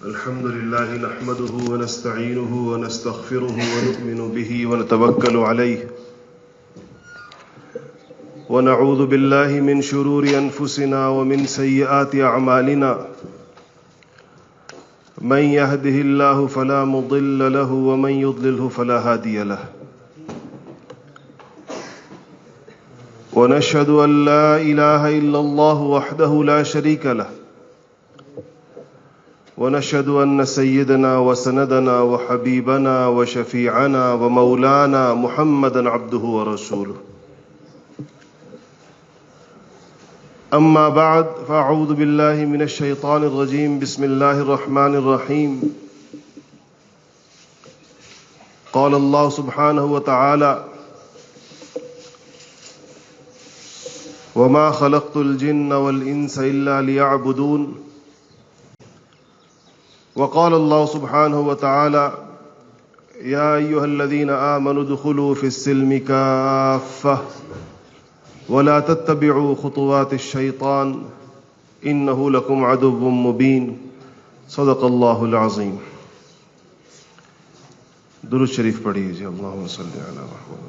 الحمد لله نحمده ونستعينه ونستغفره ونؤمن به ونتوكل عليه ونعوذ بالله من شرور أنفسنا ومن سيئات أعمالنا من يهده الله فلا مضل له ومن يضلله فلا هادي له ونشهد أن لا إله إلا الله وحده لا شريك له ونشهد أن سيدنا وسندنا وحبيبنا وشفيعنا ومولانا محمدا عبده ورسوله أما بعد فأعوذ بالله من الشيطان الرجيم بسم الله الرحمن الرحيم قال الله سبحانه وتعالى وما خلقت الجن والإنس إلا ليعبدون وقال الله سبحانه وتعالى يا أيها الذين آمنوا ادخلوا في السلم كافة ولا تتبعوا خطوات الشيطان إنه لكم عدو مبين صدق الله العظيم. درود شریف پڑھیے جی. اللهم صل علی محمد.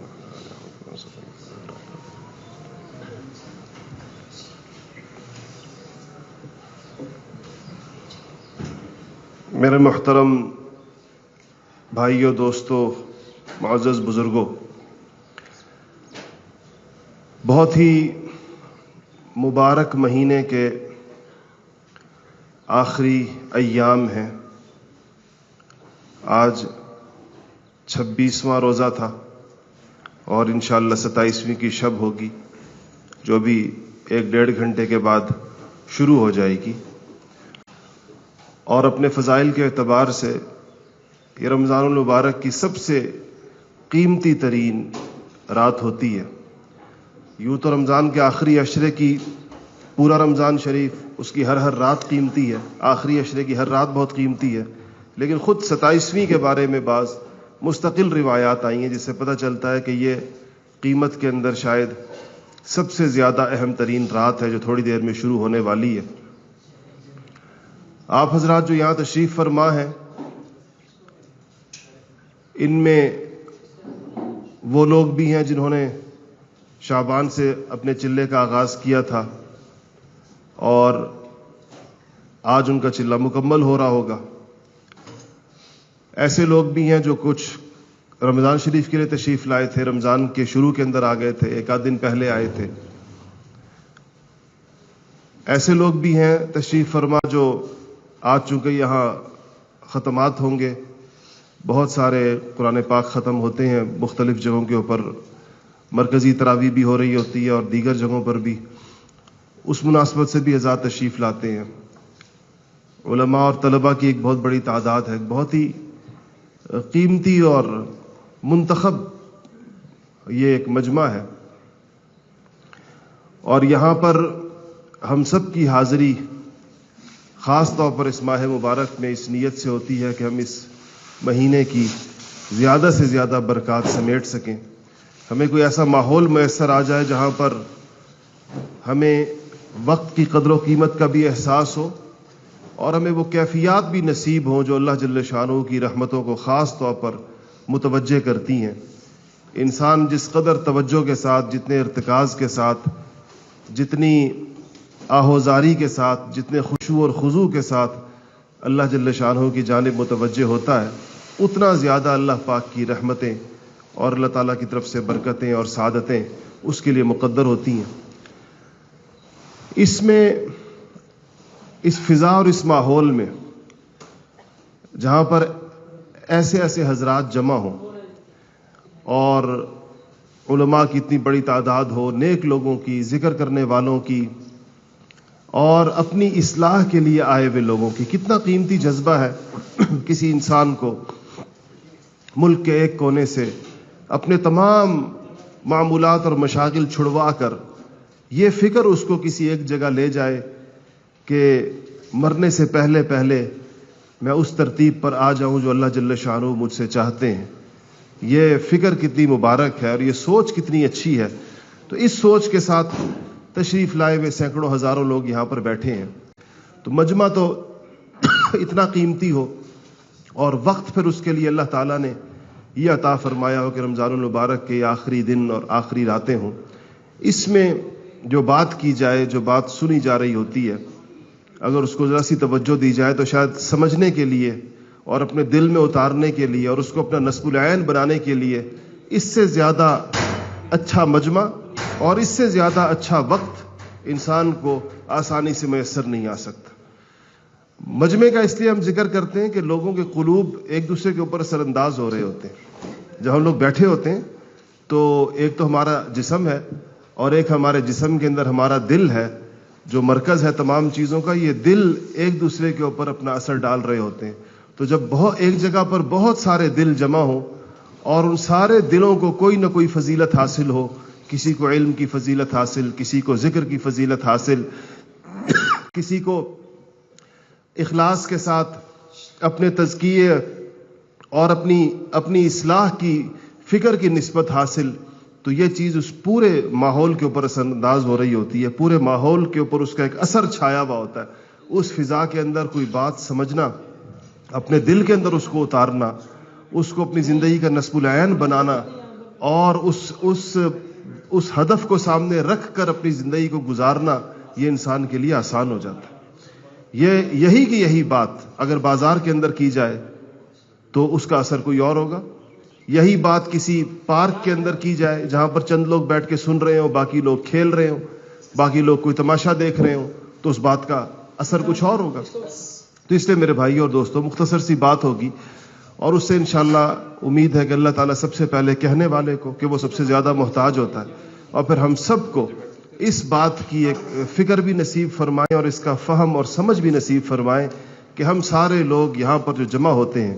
میرے محترم بھائیوں، دوستوں، معزز بزرگوں، بہت ہی مبارک مہینے کے آخری ایام ہیں. آج 26واں روزہ تھا اور انشاءاللہ 27ویں کی شب ہوگی جو بھی 1-1.5 گھنٹے کے بعد شروع ہو جائے گی. اور اپنے فضائل کے اعتبار سے یہ رمضان المبارک کی سب سے قیمتی ترین رات ہوتی ہے. یوں تو رمضان کے آخری عشرے کی پورا رمضان شریف اس کی ہر رات قیمتی ہے، آخری عشرے کی ہر رات بہت قیمتی ہے، لیکن خود 27ویں کے بارے میں بعض مستقل روایات آئی ہیں جس سے پتہ چلتا ہے کہ یہ قیمت کے اندر شاید سب سے زیادہ اہم ترین رات ہے جو تھوڑی دیر میں شروع ہونے والی ہے. آپ حضرات جو یہاں تشریف فرما ہیں، ان میں وہ لوگ بھی ہیں جنہوں نے شعبان سے اپنے چلے کا آغاز کیا تھا اور آج ان کا چلہ مکمل ہو رہا ہوگا. ایسے لوگ بھی ہیں جو کچھ رمضان شریف کے لیے تشریف لائے تھے، رمضان کے شروع کے اندر آ گئے تھے، 1 دن پہلے آئے تھے. ایسے لوگ بھی ہیں تشریف فرما جو آج چونکہ یہاں ختمات ہوں گے، بہت سارے قرآن پاک ختم ہوتے ہیں مختلف جگہوں کے اوپر، مرکزی تراویح بھی ہو رہی ہوتی ہے اور دیگر جگہوں پر بھی، اس مناسبت سے بھی حضرات تشریف لاتے ہیں. علماء اور طلباء کی ایک بہت بڑی تعداد ہے، بہت ہی قیمتی اور منتخب یہ ایک مجمع ہے، اور یہاں پر ہم سب کی حاضری خاص طور پر اس ماہ مبارک میں اس نیت سے ہوتی ہے کہ ہم اس مہینے کی زیادہ سے زیادہ برکات سمیٹ سکیں. ہمیں کوئی ایسا ماحول میسر آ جائے جہاں پر ہمیں وقت کی قدر و قیمت کا بھی احساس ہو اور ہمیں وہ کیفیات بھی نصیب ہوں جو اللہ جل شانہ کی رحمتوں کو خاص طور پر متوجہ کرتی ہیں. انسان جس قدر توجہ کے ساتھ، جتنے ارتکاز کے ساتھ، جتنی آہوزاری کے ساتھ، جتنے خشوع اور خضوع کے ساتھ اللہ جل شانہ کی جانب متوجہ ہوتا ہے، اتنا زیادہ اللہ پاک کی رحمتیں اور اللہ تعالیٰ کی طرف سے برکتیں اور سعادتیں اس کے لیے مقدر ہوتی ہیں. اس میں، اس فضا اور اس ماحول میں جہاں پر ایسے حضرات جمع ہوں اور علماء کی اتنی بڑی تعداد ہو، نیک لوگوں کی، ذکر کرنے والوں کی اور اپنی اصلاح کے لیے آئے ہوئے لوگوں کی، کتنا قیمتی جذبہ ہے کسی انسان کو ملک کے ایک کونے سے اپنے تمام معمولات اور مشاغل چھڑوا کر یہ فکر اس کو کسی ایک جگہ لے جائے کہ مرنے سے پہلے میں اس ترتیب پر آ جاؤں جو اللہ جل شانہ مجھ سے چاہتے ہیں. یہ فکر کتنی مبارک ہے اور یہ سوچ کتنی اچھی ہے. تو اس سوچ کے ساتھ تشریف لائے ہوئے سینکڑوں ہزاروں لوگ یہاں پر بیٹھے ہیں. تو مجمع تو اتنا قیمتی ہو، اور وقت پھر اس کے لیے اللہ تعالیٰ نے یہ عطا فرمایا ہو کہ رمضان المبارک کے آخری دن اور آخری راتیں ہوں، اس میں جو بات کی جائے، جو بات سنی جا رہی ہوتی ہے، اگر اس کو ذرا سی توجہ دی جائے تو شاید سمجھنے کے لیے اور اپنے دل میں اتارنے کے لیے اور اس کو اپنا نصب العین بنانے کے لیے اس سے زیادہ اچھا مجمع اور اس سے زیادہ اچھا وقت انسان کو آسانی سے میسر نہیں آ سکتا۔ مجمع کا اس لیے ہم ذکر کرتے ہیں کہ لوگوں کے قلوب ایک دوسرے کے اوپر اثر انداز ہو رہے ہوتے ہیں۔ جب ہم لوگ بیٹھے ہوتے ہیں تو ایک تو ہمارا جسم ہے اور ایک ہمارے جسم کے اندر ہمارا دل ہے، جو مرکز ہے تمام چیزوں کا۔ یہ دل ایک دوسرے کے اوپر اپنا اثر ڈال رہے ہوتے ہیں۔ تو جب ایک جگہ پر بہت سارے دل جمع ہوں اور ان سارے دلوں کو کوئی نہ کوئی فضیلت حاصل ہو، کسی کو علم کی فضیلت حاصل، کسی کو ذکر کی فضیلت حاصل، کسی کو اخلاص کے ساتھ اپنے تزکیے اور اپنی اصلاح کی فکر کی نسبت حاصل، تو یہ چیز اس پورے ماحول کے اوپر اثر انداز ہو رہی ہوتی ہے، پورے ماحول کے اوپر اس کا ایک اثر چھایا ہوا ہوتا ہے۔ اس فضا کے اندر کوئی بات سمجھنا، اپنے دل کے اندر اس کو اتارنا، اس کو اپنی زندگی کا نصب العین بنانا اور اس ہدف کو سامنے رکھ کر اپنی زندگی کو گزارنا، یہ انسان کے لیے آسان ہو جاتا ہے۔ یہی کی یہی بات اگر بازار کے اندر کی جائے تو اس کا اثر کوئی اور ہوگا۔ یہی بات کسی پارک کے اندر کی جائے جہاں پر چند لوگ بیٹھ کے سن رہے ہوں، باقی لوگ کھیل رہے ہوں، باقی لوگ کوئی تماشا دیکھ رہے ہوں، تو اس بات کا اثر کچھ اور ہوگا۔ تو اس لیے میرے بھائی اور دوستوں، مختصر سی بات ہوگی اور اس سے انشاءاللہ امید ہے کہ اللہ تعالیٰ سب سے پہلے کہنے والے کو، کہ وہ سب سے زیادہ محتاج ہوتا ہے، اور پھر ہم سب کو اس بات کی ایک فکر بھی نصیب فرمائیں اور اس کا فہم اور سمجھ بھی نصیب فرمائیں کہ ہم سارے لوگ یہاں پر جو جمع ہوتے ہیں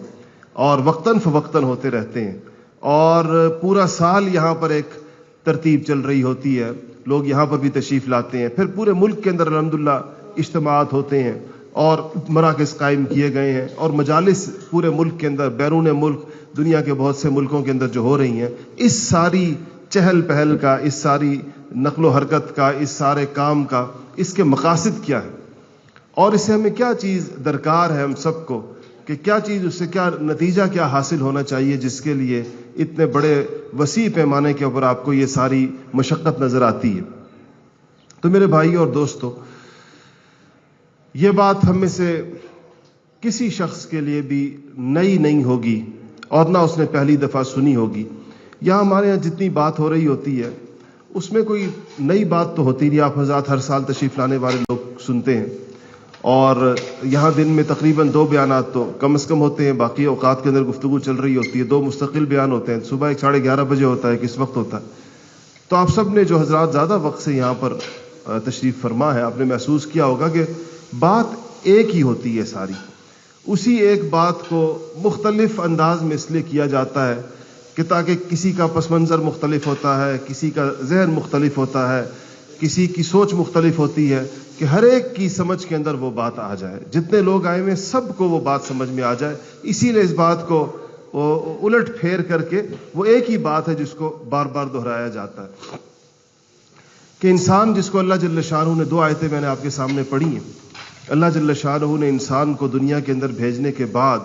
اور وقتاً فوقتاً ہوتے رہتے ہیں، اور پورا سال یہاں پر ایک ترتیب چل رہی ہوتی ہے، لوگ یہاں پر بھی تشریف لاتے ہیں، پھر پورے ملک کے اندر الحمدللہ اجتماعات ہوتے ہیں اور مراکز قائم کیے گئے ہیں، اور مجالس پورے ملک کے اندر، بیرون ملک دنیا کے بہت سے ملکوں کے اندر جو ہو رہی ہیں، اس ساری چہل پہل کا، اس ساری نقل و حرکت کا، اس سارے کام کا، اس کے مقاصد کیا ہے، اور اس سے ہمیں کیا چیز درکار ہے ہم سب کو، کہ کیا چیز، اس سے کیا نتیجہ کیا حاصل ہونا چاہیے، جس کے لیے اتنے بڑے وسیع پیمانے کے اوپر آپ کو یہ ساری مشقت نظر آتی ہے۔ تو میرے بھائی اور دوستو، یہ بات ہم میں سے کسی شخص کے لیے بھی نئی نہیں ہوگی اور نہ اس نے پہلی دفعہ سنی ہوگی۔ یہاں ہمارے یہاں جتنی بات ہو رہی ہوتی ہے اس میں کوئی نئی بات تو ہوتی نہیں، آپ حضرات ہر سال تشریف لانے والے لوگ سنتے ہیں، اور یہاں دن میں تقریباً 2 بیانات تو کم از کم ہوتے ہیں، باقی اوقات کے اندر گفتگو چل رہی ہوتی ہے، 2 مستقل بیان ہوتے ہیں، صبح 11:30 بجے ہوتا ہے، کس وقت ہوتا ہے۔ تو آپ سب نے جو حضرات زیادہ وقت سے یہاں پر تشریف فرما ہے، آپ نے محسوس کیا ہوگا کہ بات ایک ہی ہوتی ہے ساری، اسی ایک بات کو مختلف انداز میں اس لیے کیا جاتا ہے کہ تاکہ کسی کا پس منظر مختلف ہوتا ہے، کسی کا ذہن مختلف ہوتا ہے، کسی کی سوچ مختلف ہوتی ہے، کہ ہر ایک کی سمجھ کے اندر وہ بات آ جائے، جتنے لوگ آئے ہوئے سب کو وہ بات سمجھ میں آ جائے۔ اسی لیے اس بات کو الٹ پھیر کر کے وہ ایک ہی بات ہے جس کو بار بار دہرایا جاتا ہے، کہ انسان جس کو اللہ جل شانہ نے 2 آیتیں میں نے آپ کے سامنے پڑھی ہیں، اللہ جل شانہ نے انسان کو دنیا کے اندر بھیجنے کے بعد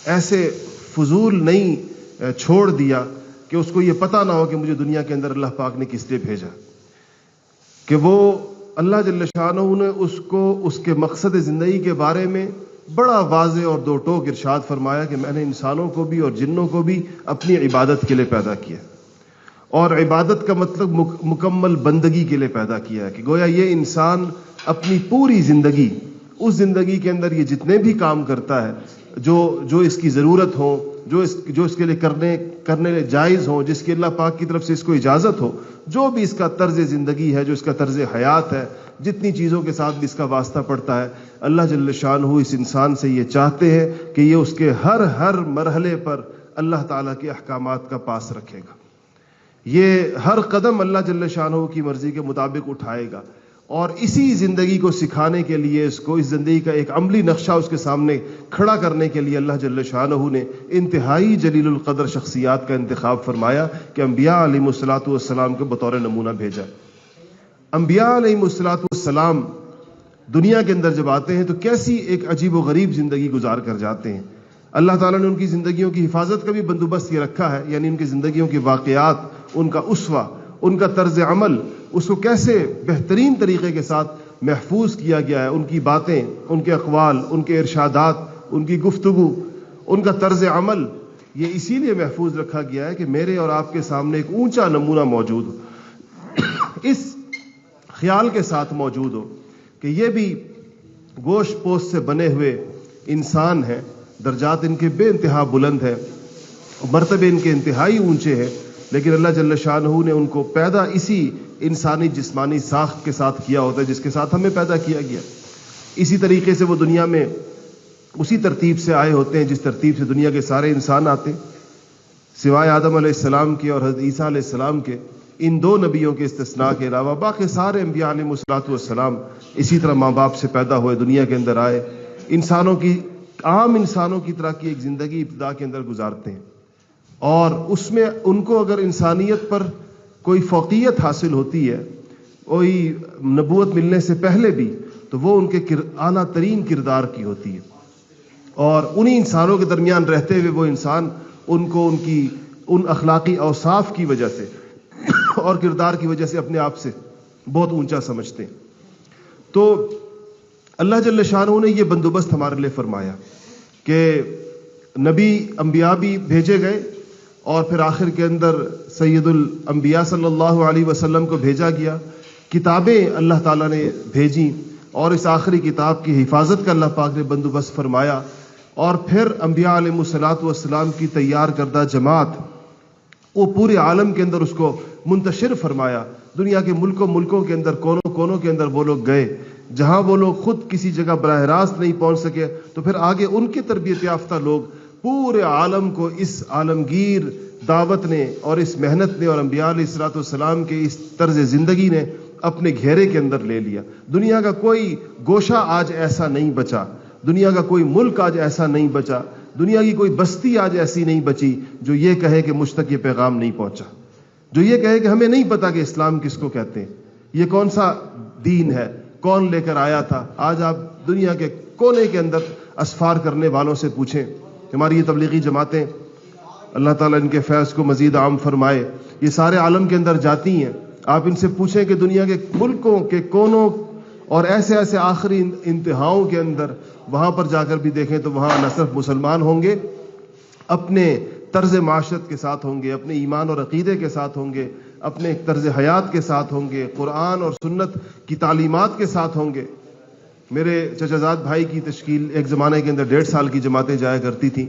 ایسے فضول نہیں چھوڑ دیا کہ اس کو یہ پتہ نہ ہو کہ مجھے دنیا کے اندر اللہ پاک نے کس لیے بھیجا، کہ وہ اللہ جل شانہ نے اس کو اس کے مقصد زندگی کے بارے میں بڑا واضح اور 2 ٹوک ارشاد فرمایا کہ میں نے انسانوں کو بھی اور جنوں کو بھی اپنی عبادت کے لیے پیدا کیا، اور عبادت کا مطلب مکمل بندگی کے لیے پیدا کیا ہے، کہ گویا یہ انسان اپنی پوری زندگی، اس زندگی کے اندر یہ جتنے بھی کام کرتا ہے، جو اس کی ضرورت ہو، جو اس کے لیے کرنے جائز ہو، جس کی اللہ پاک کی طرف سے اس کو اجازت ہو، جو بھی اس کا طرز زندگی ہے، جو اس کا طرز حیات ہے، جتنی چیزوں کے ساتھ بھی اس کا واسطہ پڑتا ہے، اللہ جل شانہ اس انسان سے یہ چاہتے ہیں کہ یہ اس کے ہر مرحلے پر اللہ تعالیٰ کے احکامات کا پاس رکھے گا، یہ ہر قدم اللہ جل شانہ کی مرضی کے مطابق اٹھائے گا، اور اسی زندگی کو سکھانے کے لیے، اس کو اس زندگی کا ایک عملی نقشہ اس کے سامنے کھڑا کرنے کے لیے اللہ جل شانہ نے انتہائی جلیل القدر شخصیات کا انتخاب فرمایا کہ انبیاء علیہ الصلوۃ والسلام کو بطور نمونہ بھیجا۔ انبیاء علیہ الصلوۃ والسلام دنیا کے اندر جب آتے ہیں تو کیسی ایک عجیب و غریب زندگی گزار کر جاتے ہیں. اللہ تعالیٰ نے ان کی زندگیوں کی حفاظت کا بھی بندوبست یہ رکھا ہے، یعنی ان کی زندگیوں کے واقعات، ان کا اسوہ، ان کا طرز عمل، اس کو کیسے بہترین طریقے کے ساتھ محفوظ کیا گیا ہے. ان کی باتیں، ان کے اقوال، ان کے ارشادات، ان کی گفتگو، ان کا طرز عمل، یہ اسی لیے محفوظ رکھا گیا ہے کہ میرے اور آپ کے سامنے ایک اونچا نمونہ موجود ہو، اس خیال کے ساتھ موجود ہو کہ یہ بھی گوشت پوست سے بنے ہوئے انسان ہیں، درجات ان کے بے انتہا بلند ہیں، مرتبے ان کے انتہائی اونچے ہیں، لیکن اللہ جل شانہ نے ان کو پیدا اسی انسانی جسمانی ساخت کے ساتھ کیا ہوتا ہے جس کے ساتھ ہمیں پیدا کیا گیا. اسی طریقے سے وہ دنیا میں اسی ترتیب سے آئے ہوتے ہیں جس ترتیب سے دنیا کے سارے انسان آتے ہیں، سوائے آدم علیہ السلام کے اور حضرت عیسیٰ علیہ السلام کے. ان دو نبیوں کے استثناء کے علاوہ باقی سارے انبیاء علیہ السلام اسی طرح ماں باپ سے پیدا ہوئے، دنیا کے اندر آئے، انسانوں کی، عام انسانوں کی طرح کی ایک زندگی ابتدا کے اندر گزارتے ہیں. اور اس میں ان کو اگر انسانیت پر کوئی فوقیت حاصل ہوتی ہے، کوئی نبوت ملنے سے پہلے بھی، تو وہ ان کے اعلیٰ ترین کردار کی ہوتی ہے. اور انہی انسانوں کے درمیان رہتے ہوئے وہ انسان ان کو ان کی ان اخلاقی اوصاف کی وجہ سے اور کردار کی وجہ سے اپنے آپ سے بہت اونچا سمجھتے ہیں. تو اللہ جل شانہ نے یہ بندوبست ہمارے لیے فرمایا کہ نبی انبیاء بھی بھیجے گئے، اور پھر آخر کے اندر سید الانبیاء صلی اللہ علیہ وسلم کو بھیجا گیا، کتابیں اللہ تعالیٰ نے بھیجیں، اور اس آخری کتاب کی حفاظت کا اللہ پاک نے بندوبست فرمایا. اور پھر انبیاء علیہ السلام کی تیار کردہ جماعت، وہ پورے عالم کے اندر اس کو منتشر فرمایا. دنیا کے ملکوں کے اندر، کونوں کے اندر وہ لوگ گئے، جہاں وہ لوگ خود کسی جگہ براہ راست نہیں پہنچ سکے تو پھر آگے ان کے تربیت یافتہ لوگ پورے عالم کو اس عالمگیر دعوت نے اور اس محنت نے اور انبیاء علیہ السلام کے اس طرز زندگی نے اپنے گھیرے کے اندر لے لیا. دنیا کا کوئی گوشہ آج ایسا نہیں بچا، دنیا کا کوئی ملک آج ایسا نہیں بچا، دنیا کی کوئی بستی آج ایسی نہیں بچی جو یہ کہے کہ مجھ تک یہ پیغام نہیں پہنچا، جو یہ کہے کہ ہمیں نہیں پتا کہ اسلام کس کو کہتے ہیں، یہ کون سا دین ہے، کون لے کر آیا تھا. آج آپ دنیا کے کونے کے اندر اسفار کرنے والوں سے پوچھیں، ہماری یہ تبلیغی جماعتیں، اللہ تعالیٰ ان کے فیض کو مزید عام فرمائے، یہ سارے عالم کے اندر جاتی ہیں. آپ ان سے پوچھیں کہ دنیا کے ملکوں کے کونوں اور ایسے آخری انتہاؤں کے اندر وہاں پر جا کر بھی دیکھیں تو وہاں نہ صرف مسلمان ہوں گے، اپنے طرز معاشرت کے ساتھ ہوں گے، اپنے ایمان اور عقیدے کے ساتھ ہوں گے، اپنے طرز حیات کے ساتھ ہوں گے، قرآن اور سنت کی تعلیمات کے ساتھ ہوں گے. میرے چچا زاد بھائی کی تشکیل ایک زمانے کے اندر 1.5 سال کی جماعتیں جایا کرتی تھیں،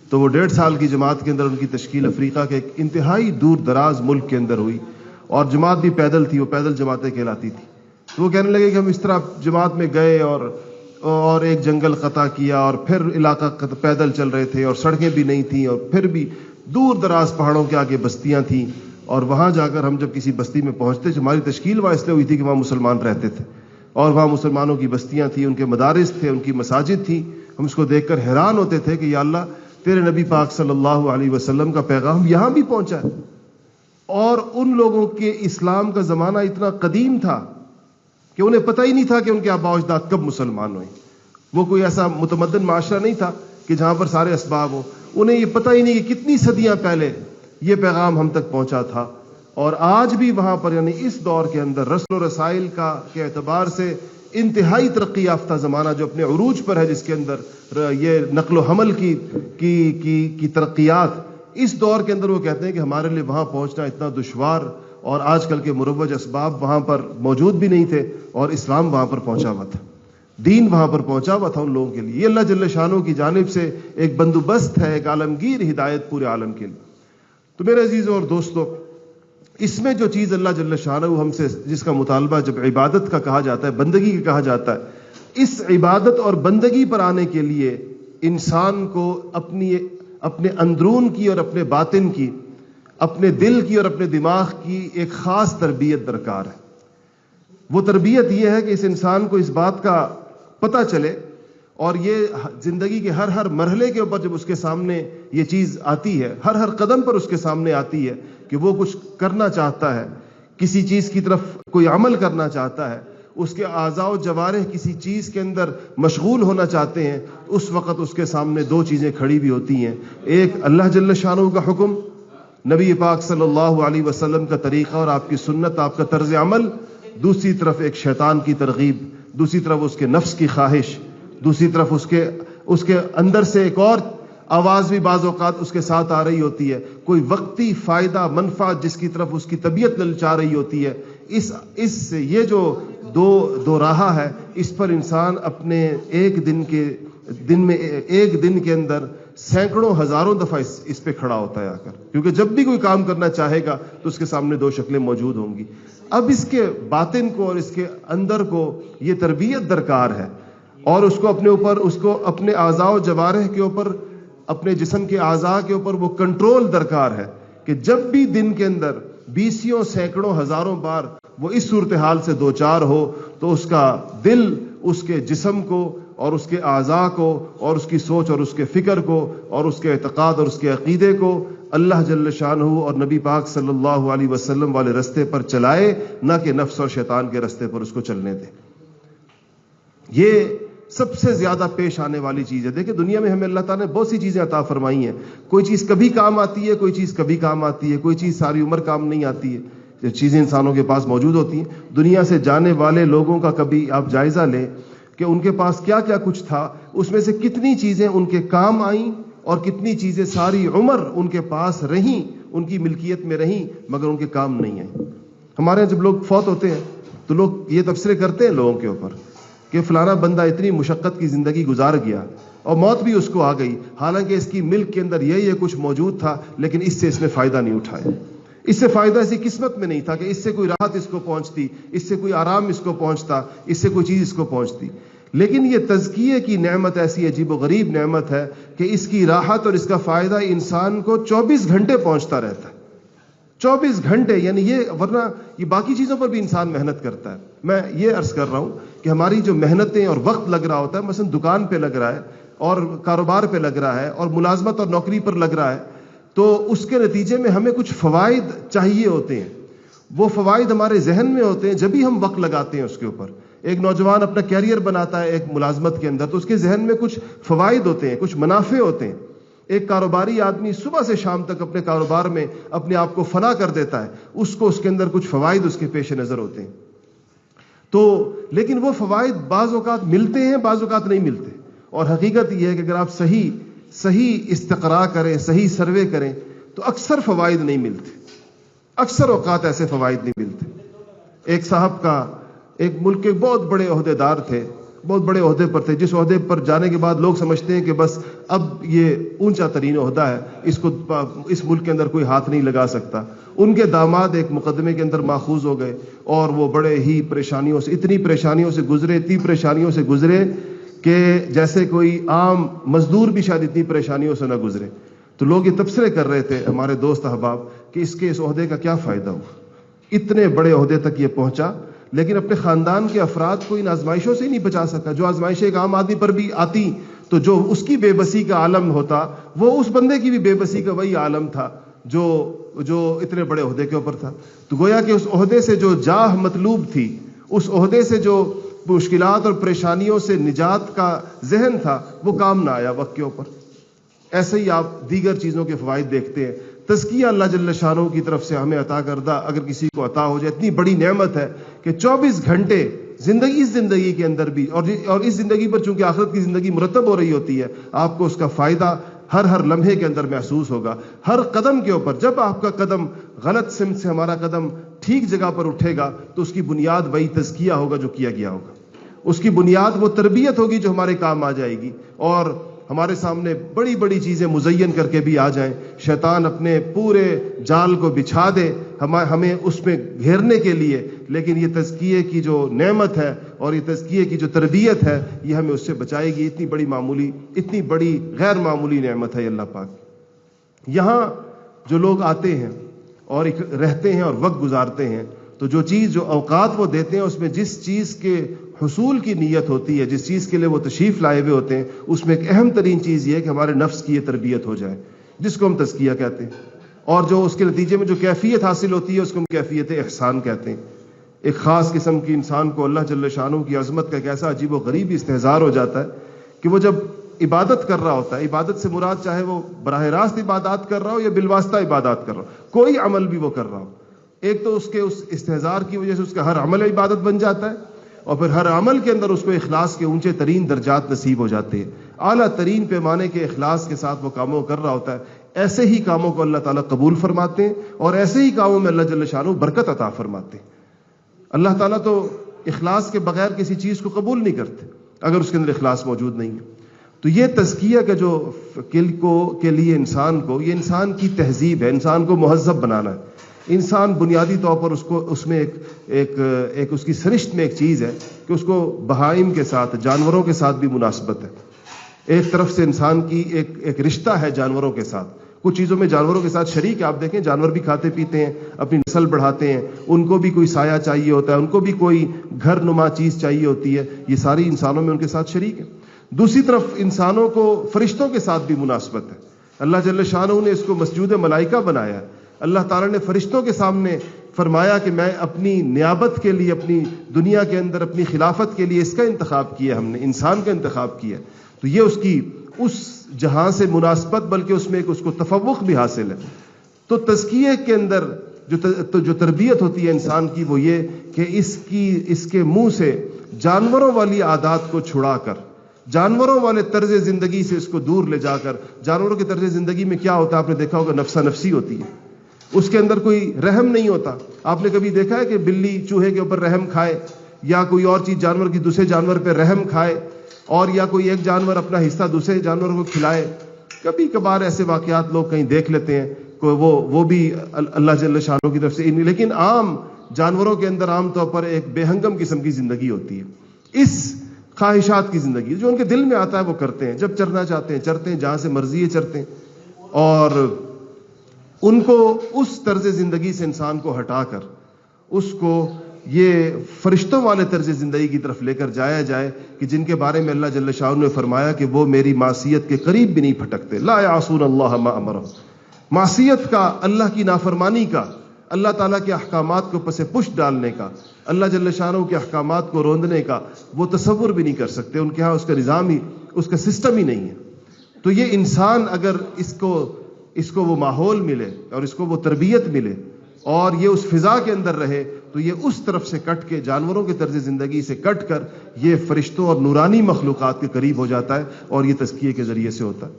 تو وہ 1.5 سال کی جماعت کے اندر ان کی تشکیل افریقہ کے ایک انتہائی دور دراز ملک کے اندر ہوئی، اور جماعت بھی پیدل تھی، وہ پیدل جماعتیں کہلاتی تھی. تو وہ کہنے لگے کہ ہم اس طرح جماعت میں گئے اور ایک جنگل قطع کیا، اور پھر علاقہ پیدل چل رہے تھے، اور سڑکیں بھی نہیں تھیں، اور پھر بھی دور دراز پہاڑوں کے آگے بستیاں تھیں. اور وہاں جا کر ہم جب کسی بستی میں پہنچتے، ہماری تشکیل وہاں اس لیے ہوئی تھی کہ وہاں مسلمان رہتے تھے، اور وہاں مسلمانوں کی بستیاں تھیں، ان کے مدارس تھے، ان کی مساجد تھیں. ہم اس کو دیکھ کر حیران ہوتے تھے کہ یا اللہ، تیرے نبی پاک صلی اللہ علیہ وسلم کا پیغام یہاں بھی پہنچا ہے. اور ان لوگوں کے اسلام کا زمانہ اتنا قدیم تھا کہ انہیں پتہ ہی نہیں تھا کہ ان کے آباء و اجداد کب مسلمان ہوئے. وہ کوئی ایسا متمدن معاشرہ نہیں تھا کہ جہاں پر سارے اسباب ہوں. انہیں یہ پتہ ہی نہیں کہ کتنی صدیاں پہلے یہ پیغام ہم تک پہنچا تھا. اور آج بھی وہاں پر، یعنی اس دور کے اندر رسل و رسائل کے اعتبار سے انتہائی ترقی یافتہ زمانہ جو اپنے عروج پر ہے، جس کے اندر یہ نقل و حمل کی ترقیات، اس دور کے اندر وہ کہتے ہیں کہ ہمارے لیے وہاں پہنچنا اتنا دشوار، اور آج کل کے مروج اسباب وہاں پر موجود بھی نہیں تھے، اور اسلام وہاں پر پہنچا ہوا تھا، دین وہاں پر پہنچا ہوا تھا ان لوگوں کے لیے. یہ اللہ جل شانہ کی جانب سے ایک بندوبست ہے، ایک عالمگیر ہدایت پورے عالم کے لیے. تو میرے عزیزوں اور دوستوں، اس میں جو چیز اللہ جل شانہ ہم سے جس کا مطالبہ جب عبادت کا کہا جاتا ہے، بندگی کا کہا جاتا ہے، اس عبادت اور بندگی پر آنے کے لیے انسان کو اپنے اندرون کی اور اپنے باطن کی، اپنے دل کی اور اپنے دماغ کی ایک خاص تربیت درکار ہے. وہ تربیت یہ ہے کہ اس انسان کو اس بات کا پتہ چلے، اور یہ زندگی کے ہر مرحلے کے اوپر جب اس کے سامنے یہ چیز آتی ہے، ہر قدم پر اس کے سامنے آتی ہے کہ وہ کچھ کرنا چاہتا ہے، کسی چیز کی طرف کوئی عمل کرنا چاہتا ہے، اس کے اعضاء و جوارح کسی چیز کے اندر مشغول ہونا چاہتے ہیں، اس وقت اس کے سامنے دو چیزیں کھڑی بھی ہوتی ہیں، ایک اللہ جل شانہ کا حکم، نبی پاک صلی اللہ علیہ وسلم کا طریقہ اور آپ کی سنت، آپ کا طرز عمل، دوسری طرف ایک شیطان کی ترغیب، دوسری طرف اس کے نفس کی خواہش، دوسری طرف اس کے اندر سے ایک اور آواز بھی بعض اوقات اس کے ساتھ آ رہی ہوتی ہے، کوئی وقتی فائدہ منفعت جس کی طرف اس کی طبیعت للچا رہی ہوتی ہے۔ یہ جو دو راہا ہے، اس پر انسان اپنے ایک دن کے اندر سینکڑوں ہزاروں دفعہ اس پہ کھڑا ہوتا ہے آ کر، کیونکہ جب بھی کوئی کام کرنا چاہے گا تو اس کے سامنے دو شکلیں موجود ہوں گی۔ اب اس کے باطن کو اور اس کے اندر کو یہ تربیت درکار ہے، اور اس کو اپنے اعضاء و جوارح کے اوپر، اپنے جسم کے اعضاء کے اوپر وہ کنٹرول درکار ہے کہ جب بھی دن کے اندر بیسیوں سینکڑوں ہزاروں بار وہ اس صورتحال سے دوچار ہو تو اس کا دل اس کے جسم کو اور اس کے اعضاء کو اور اس کی سوچ اور اس کے فکر کو اور اس کے اعتقاد اور اس کے عقیدے کو اللہ جل شانہ اور نبی پاک صلی اللہ علیہ وسلم والے رستے پر چلائے، نہ کہ نفس اور شیطان کے رستے پر اس کو چلنے دے۔ یہ سب سے زیادہ پیش آنے والی چیز ہے۔ دیکھیں دنیا میں ہمیں اللہ تعالیٰ نے بہت سی چیزیں عطا فرمائی ہیں، کوئی چیز کبھی کام آتی ہے، کوئی چیز کبھی کام آتی ہے، کوئی چیز ساری عمر کام نہیں آتی ہے۔ یہ چیزیں انسانوں کے پاس موجود ہوتی ہیں۔ دنیا سے جانے والے لوگوں کا کبھی آپ جائزہ لیں کہ ان کے پاس کیا کیا کچھ تھا، اس میں سے کتنی چیزیں ان کے کام آئیں اور کتنی چیزیں ساری عمر ان کے پاس رہیں، ان کی ملکیت میں رہیں، مگر ان کے کام نہیں آئیں۔ ہمارے یہاں جب لوگ فوت ہوتے ہیں تو لوگ یہ تبصرے کرتے ہیں لوگوں کے اوپر کہ فلانا بندہ اتنی مشقت کی زندگی گزار گیا اور موت بھی اس کو آ گئی، حالانکہ اس کی ملک کے اندر یہ کچھ موجود تھا، لیکن اس سے اس نے فائدہ نہیں اٹھایا، اس سے فائدہ اسی قسمت میں نہیں تھا کہ اس سے کوئی راحت اس کو پہنچتی، اس سے کوئی آرام اس کو پہنچتا، اس سے کوئی چیز اس کو پہنچتی۔ لیکن یہ تزکیے کی نعمت ایسی عجیب و غریب نعمت ہے کہ اس کی راحت اور اس کا فائدہ انسان کو 24 گھنٹے پہنچتا رہتا ہے، 24 گھنٹے، یعنی ورنہ یہ باقی چیزوں پر بھی انسان محنت کرتا ہے۔ میں یہ عرض کر رہا ہوں کہ ہماری جو محنتیں اور وقت لگ رہا ہوتا ہے، مثلا دکان پہ لگ رہا ہے اور کاروبار پہ لگ رہا ہے اور ملازمت اور نوکری پر لگ رہا ہے، تو اس کے نتیجے میں ہمیں کچھ فوائد چاہیے ہوتے ہیں، وہ فوائد ہمارے ذہن میں ہوتے ہیں جب بھی ہم وقت لگاتے ہیں اس کے اوپر۔ ایک نوجوان اپنا کیریئر بناتا ہے ایک ملازمت کے اندر تو اس کے ذہن میں کچھ فوائد ہوتے ہیں، کچھ منافع ہوتے ہیں۔ ایک کاروباری آدمی صبح سے شام تک اپنے کاروبار میں اپنے آپ کو فنا کر دیتا ہے، اس کے اندر کچھ فوائد اس کے پیش نظر ہوتے ہیں۔ تو لیکن وہ فوائد بعض اوقات ملتے ہیں، بعض اوقات نہیں ملتے، اور حقیقت یہ ہے کہ اگر آپ صحیح استقراء کریں، صحیح سروے کریں تو اکثر فوائد نہیں ملتے، اکثر اوقات ایسے فوائد نہیں ملتے۔ ایک صاحب کا ایک ملک کے بہت بڑے عہدے دار تھے، بہت بڑے عہدے پر تھے، جس عہدے پر جانے کے بعد لوگ سمجھتے ہیں کہ بس اب یہ اونچا ترین عہدہ ہے، اس ملک کے اندر کوئی ہاتھ نہیں لگا سکتا۔ ان کے داماد ایک مقدمے کے اندر ماخوذ ہو گئے اور وہ بڑے ہی اتنی پریشانیوں سے گزرے کہ جیسے کوئی عام مزدور بھی شاید اتنی پریشانیوں سے نہ گزرے۔ تو لوگ یہ تبصرے کر رہے تھے ہمارے دوست احباب کہ اس عہدے کا کیا فائدہ ہوا، اتنے بڑے عہدے تک یہ پہنچا لیکن اپنے خاندان کے افراد کو ان آزمائشوں سے ہی نہیں بچا سکا۔ جو آزمائشیں ایک عام آدمی پر بھی آتی تو جو اس کی بے بسی کا عالم ہوتا، وہ اس بندے کی بھی بے بسی کا وہی عالم تھا جو اتنے بڑے عہدے کے اوپر تھا۔ تو گویا کہ اس عہدے سے جو جاہ مطلوب تھی، اس عہدے سے جو مشکلات اور پریشانیوں سے نجات کا ذہن تھا، وہ کام نہ آیا وقت کے اوپر۔ ایسے ہی آپ دیگر چیزوں کے فوائد دیکھتے ہیں۔ تزکیہ اللہ جل شانہ کی طرف سے ہمیں عطا کردہ اگر کسی کو عطا ہو جائے، اتنی بڑی نعمت ہے کہ 24 گھنٹے زندگی کے اندر بھی، اور اس زندگی پر چونکہ آخرت کی زندگی مرتب ہو رہی ہوتی ہے، آپ کو اس کا فائدہ ہر لمحے کے اندر محسوس ہوگا، ہر قدم کے اوپر۔ جب آپ کا قدم غلط سمت سے ہمارا قدم ٹھیک جگہ پر اٹھے گا تو اس کی بنیاد وہی تزکیہ ہوگا جو کیا گیا ہوگا، اس کی بنیاد وہ تربیت ہوگی جو ہمارے کام آ جائے گی۔ اور ہمارے سامنے بڑی بڑی چیزیں مزین کر کے بھی آ جائیں، شیطان اپنے پورے جال کو بچھا دے ہمیں اس میں گھیرنے کے لیے، لیکن یہ تزکیے کی جو نعمت ہے اور یہ تزکیے کی جو تربیت ہے یہ ہمیں اس سے بچائے گی۔ اتنی بڑی غیر معمولی نعمت ہے اللہ پاک۔ یہاں جو لوگ آتے ہیں اور رہتے ہیں اور وقت گزارتے ہیں تو جو اوقات وہ دیتے ہیں، اس میں جس چیز کے حصول کی نیت ہوتی ہے، جس چیز کے لیے وہ تشریف لائے ہوئے ہوتے ہیں، اس میں ایک اہم ترین چیز یہ ہے کہ ہمارے نفس کی یہ تربیت ہو جائے، جس کو ہم تزکیہ کہتے ہیں، اور جو اس کے نتیجے میں جو کیفیت حاصل ہوتی ہے اس کو ہم کیفیت احسان کہتے ہیں۔ ایک خاص قسم کی انسان کو اللہ جل شانہ کی عظمت کا ایک ایسا عجیب و غریب استحضار ہو جاتا ہے کہ وہ جب عبادت کر رہا ہوتا ہے، عبادت سے مراد چاہے وہ براہ راست عبادات کر رہا ہو یا بالواسطہ عبادات کر رہا ہو، کوئی عمل بھی وہ کر رہا ہو، ایک تو اس کے اس استحضار کی وجہ سے اس کا ہر عمل عبادت بن جاتا ہے، اور پھر ہر عمل کے اندر اس کو اخلاص کے اونچے ترین درجات نصیب ہو جاتے ہیں، اعلیٰ ترین پیمانے کے اخلاص کے ساتھ وہ کاموں کر رہا ہوتا ہے۔ ایسے ہی کاموں کو اللہ تعالیٰ قبول فرماتے ہیں اور ایسے ہی کاموں میں اللہ جل شانہ برکت عطا فرماتے ہیں۔ اللہ تعالیٰ تو اخلاص کے بغیر کسی چیز کو قبول نہیں کرتے اگر اس کے اندر اخلاص موجود نہیں ہے۔ تو یہ تزکیہ کا جو کے لیے انسان کو، یہ انسان کی تہذیب ہے، انسان کو مہذب بنانا ہے۔ انسان بنیادی طور پر اس میں ایک اس کی سرشت میں ایک چیز ہے کہ اس کو بہائم کے ساتھ، جانوروں کے ساتھ بھی مناسبت ہے۔ ایک طرف سے انسان کی ایک رشتہ ہے جانوروں کے ساتھ، کچھ چیزوں میں جانوروں کے ساتھ شریک ہے۔ آپ دیکھیں جانور بھی کھاتے پیتے ہیں، اپنی نسل بڑھاتے ہیں، ان کو بھی کوئی سایہ چاہیے ہوتا ہے، ان کو بھی کوئی گھر نما چیز چاہیے ہوتی ہے، یہ ساری انسانوں میں ان کے ساتھ شریک ہے۔ دوسری طرف انسانوں کو فرشتوں کے ساتھ بھی مناسبت ہے۔ اللہ جل شانہ نے اس کو مسجود ملائکہ بنایا ہے۔ اللہ تعالیٰ نے فرشتوں کے سامنے فرمایا کہ میں اپنی نیابت کے لیے، اپنی دنیا کے اندر اپنی خلافت کے لیے اس کا انتخاب کیا، ہم نے انسان کا انتخاب کیا، تو یہ اس کی اس جہاں سے مناسبت، بلکہ اس میں ایک اس کو تفوق بھی حاصل ہے۔ تو تزکیے کے اندر جو تربیت ہوتی ہے انسان کی، وہ یہ کہ اس کے منہ سے جانوروں والی عادات کو چھڑا کر، جانوروں والے طرز زندگی سے اس کو دور لے جا کر، جانوروں کے طرز زندگی میں کیا ہوتا ہے آپ نے دیکھا ہوگا، نفسا نفسی ہوتی ہے، اس کے اندر کوئی رحم نہیں ہوتا۔ آپ نے کبھی دیکھا ہے کہ بلی چوہے کے اوپر رحم کھائے، یا کوئی اور چیز جانور کی دوسرے جانور پہ رحم کھائے، اور یا کوئی ایک جانور اپنا حصہ دوسرے جانور کو کھلائے؟ کبھی کبھار ایسے واقعات لوگ کہیں دیکھ لیتے ہیں، وہ بھی اللہ جل شانہ کی طرف سے، لیکن عام جانوروں کے اندر عام طور پر ایک بے ہنگم قسم کی زندگی ہوتی ہے، اس خواہشات کی زندگی، جو ان کے دل میں آتا ہے وہ کرتے ہیں، جب چرنا چاہتے ہیں چرتے ہیں، جہاں سے مرضی ہے چرتے ہیں، اور ان کو اس طرز زندگی سے انسان کو ہٹا کر اس کو یہ فرشتوں والے طرز زندگی کی طرف لے کر جایا جائے کہ جن کے بارے میں اللہ جل شانہ نے فرمایا کہ وہ میری معصیت کے قریب بھی نہیں پھٹکتے، لا یعصون اللہ ما امرہم۔ معصیت کا، اللہ کی نافرمانی کا، اللہ تعالیٰ کے احکامات کو پس پشت ڈالنے کا، اللہ جل شانہ کے احکامات کو روندنے کا وہ تصور بھی نہیں کر سکتے، ان کے ہاں اس کا نظام ہی، اس کا سسٹم ہی نہیں ہے۔ تو یہ انسان اگر اس کو وہ ماحول ملے اور اس کو وہ تربیت ملے اور یہ اس فضا کے اندر رہے، تو یہ اس طرف سے کٹ کے، جانوروں کے طرز زندگی سے کٹ کر یہ فرشتوں اور نورانی مخلوقات کے قریب ہو جاتا ہے، اور یہ تزکیے کے ذریعے سے ہوتا ہے۔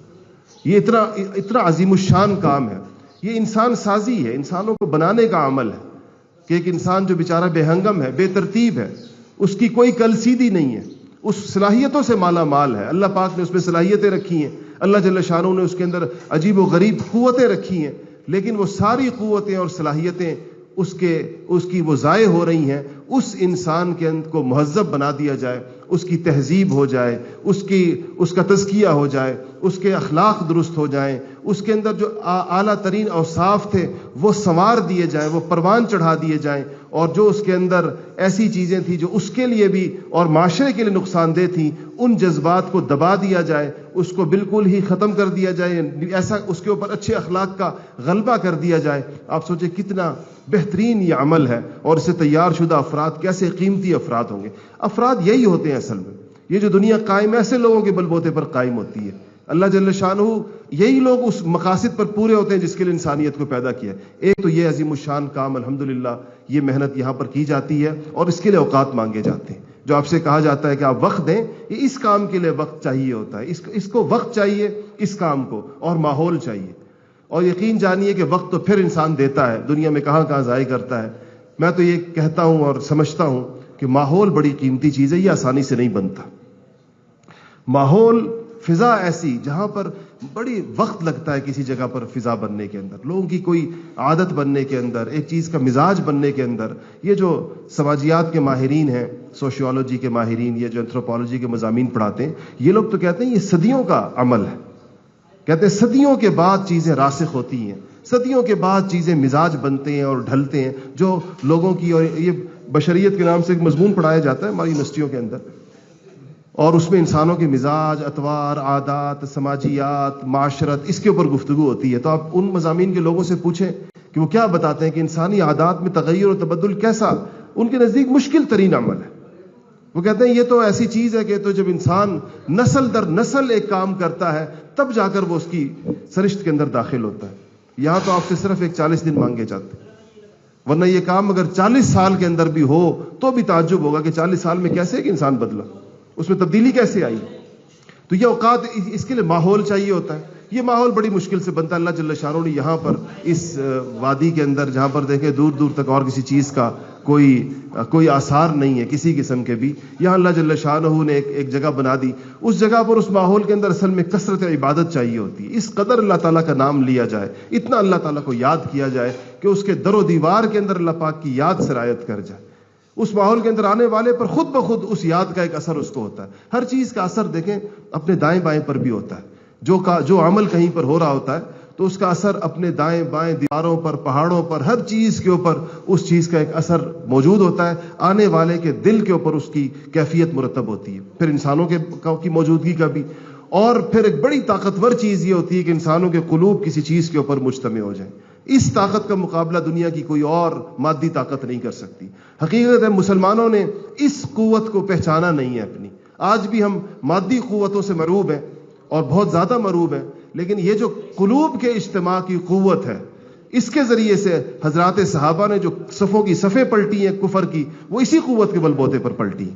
یہ اتنا عظیم الشان کام ہے، یہ انسان سازی ہے، انسانوں کو بنانے کا عمل ہے کہ ایک انسان جو بیچارہ بے ہنگم ہے، بے ترتیب ہے، اس کی کوئی کل سیدھی نہیں ہے، اس صلاحیتوں سے مالا مال ہے، اللہ پاک نے اس میں صلاحیتیں رکھی ہیں، اللہ جل شانہ نے اس کے اندر عجیب و غریب قوتیں رکھی ہیں، لیکن وہ ساری قوتیں اور صلاحیتیں اس کی وہ ضائع ہو رہی ہیں۔ اس انسان کے اندر کو مہذب بنا دیا جائے، اس کی تہذیب ہو جائے، اس کا تزکیہ ہو جائے، اس کے اخلاق درست ہو جائیں، اس کے اندر جو اعلیٰ ترین اوصاف تھے وہ سنوار دیے جائیں، وہ پروان چڑھا دیے جائیں، اور جو اس کے اندر ایسی چیزیں تھیں جو اس کے لیے بھی اور معاشرے کے لیے نقصان دہ تھیں، ان جذبات کو دبا دیا جائے، اس کو بالکل ہی ختم کر دیا جائے، ایسا اس کے اوپر اچھے اخلاق کا غلبہ کر دیا جائے۔ آپ سوچیں کتنا بہترین یہ عمل ہے، اور اس سے تیار شدہ افراد کیسے قیمتی افراد ہوں گے۔ افراد یہی ہوتے ہیں اصل میں، یہ جو دنیا قائم ایسے لوگوں کے بلبوتے پر قائم ہوتی ہے۔ اللہ جل شانہ یہی لوگ اس مقاصد پر پورے ہوتے ہیں جس کے لیے انسانیت کو پیدا کیا ہے۔ ایک تو یہ عظیم الشان کام، الحمدللہ یہ محنت یہاں پر کی جاتی ہے، اور اس کے لیے اوقات مانگے جاتے ہیں۔ جو آپ سے کہا جاتا ہے کہ آپ وقت دیں، یہ اس کام کے لیے وقت چاہیے ہوتا ہے، اس کو وقت چاہیے، اس کام کو، اور ماحول چاہیے، اور یقین جانیے کہ وقت تو پھر انسان دیتا ہے، دنیا میں کہاں کہاں ضائع کرتا ہے۔ میں تو یہ کہتا ہوں اور سمجھتا ہوں کہ ماحول بڑی قیمتی چیز ہے، یہ آسانی سے نہیں بنتا۔ ماحول، فضا ایسی جہاں پر بڑی وقت لگتا ہے کسی جگہ پر فضا بننے کے اندر، لوگوں کی کوئی عادت بننے کے اندر، ایک چیز کا مزاج بننے کے اندر۔ یہ جو سماجیات کے ماہرین ہیں، سوشیولوجی کے ماہرین، یہ جو انتھروپولوجی کے مضامین پڑھاتے ہیں، یہ لوگ تو کہتے ہیں یہ صدیوں کا عمل ہے، کہتے ہیں صدیوں کے بعد چیزیں راسخ ہوتی ہیں، صدیوں کے بعد چیزیں مزاج بنتے ہیں اور ڈھلتے ہیں، جو لوگوں کی، اور یہ بشریت کے نام سے ایک مضمون پڑھایا جاتا ہے ہماری یونیورسٹیوں کے اندر، اور اس میں انسانوں کے مزاج، اطوار، عادات، سماجیات، معاشرت، اس کے اوپر گفتگو ہوتی ہے۔ تو آپ ان مضامین کے لوگوں سے پوچھیں کہ وہ کیا بتاتے ہیں کہ انسانی عادات میں تغیر و تبدل کیسا ان کے نزدیک مشکل ترین عمل ہے. وہ کہتے ہیں یہ تو ایسی چیز ہے کہ تو جب انسان نسل در نسل ایک کام کرتا ہے تب جا کر وہ اس کی سرشت کے اندر داخل ہوتا ہے. یہاں تو آپ سے صرف ایک 40 دن مانگے جاتے ہیں، ورنہ یہ کام اگر 40 سال کے اندر بھی ہو تو بھی تعجب ہوگا کہ 40 سال میں کیسے ایک انسان بدلا، اس میں تبدیلی کیسے آئی. تو یہ اوقات اس کے لیے ماحول چاہیے ہوتا ہے. یہ ماحول بڑی مشکل سے بنتا ہے. اللہ جل شانہ نے یہاں پر اس وادی کے اندر جہاں پر دیکھیں دور دور تک اور کسی چیز کا کوئی آثار نہیں ہے کسی قسم کے بھی، یہاں اللہ جل شانہ نے ایک جگہ بنا دی. اس جگہ پر اس ماحول کے اندر اصل میں کثرت عبادت چاہیے ہوتی ہے. اس قدر اللہ تعالیٰ کا نام لیا جائے، اتنا اللہ تعالیٰ کو یاد کیا جائے کہ اس کے در و دیوار کے اندر اللہ پاک کی یاد سرایت کر جائے. اس ماحول کے اندر آنے والے پر خود بخود اس یاد کا ایک اثر اس کو ہوتا ہے. ہر چیز کا اثر دیکھیں اپنے دائیں بائیں پر بھی ہوتا ہے. جو عمل کہیں پر ہو رہا ہوتا ہے تو اس کا اثر اپنے دائیں بائیں دیواروں پر، پہاڑوں پر، ہر چیز کے اوپر اس چیز کا ایک اثر موجود ہوتا ہے. آنے والے کے دل کے اوپر اس کی کیفیت مرتب ہوتی ہے، پھر انسانوں کی موجودگی کا بھی. اور پھر ایک بڑی طاقتور چیز یہ ہوتی ہے کہ انسانوں کے قلوب کسی چیز کے اوپر مجتمع ہو جائیں. اس طاقت کا مقابلہ دنیا کی کوئی اور مادی طاقت نہیں کر سکتی. حقیقت ہے مسلمانوں نے اس قوت کو پہچانا نہیں ہے اپنی. آج بھی ہم مادی قوتوں سے مرعوب ہیں اور بہت زیادہ مرعوب ہیں، لیکن یہ جو قلوب کے اجتماع کی قوت ہے اس کے ذریعے سے حضرات صحابہ نے جو صفوں کی صفیں پلٹی ہیں کفر کی، وہ اسی قوت کے بل بوتے پر پلٹی.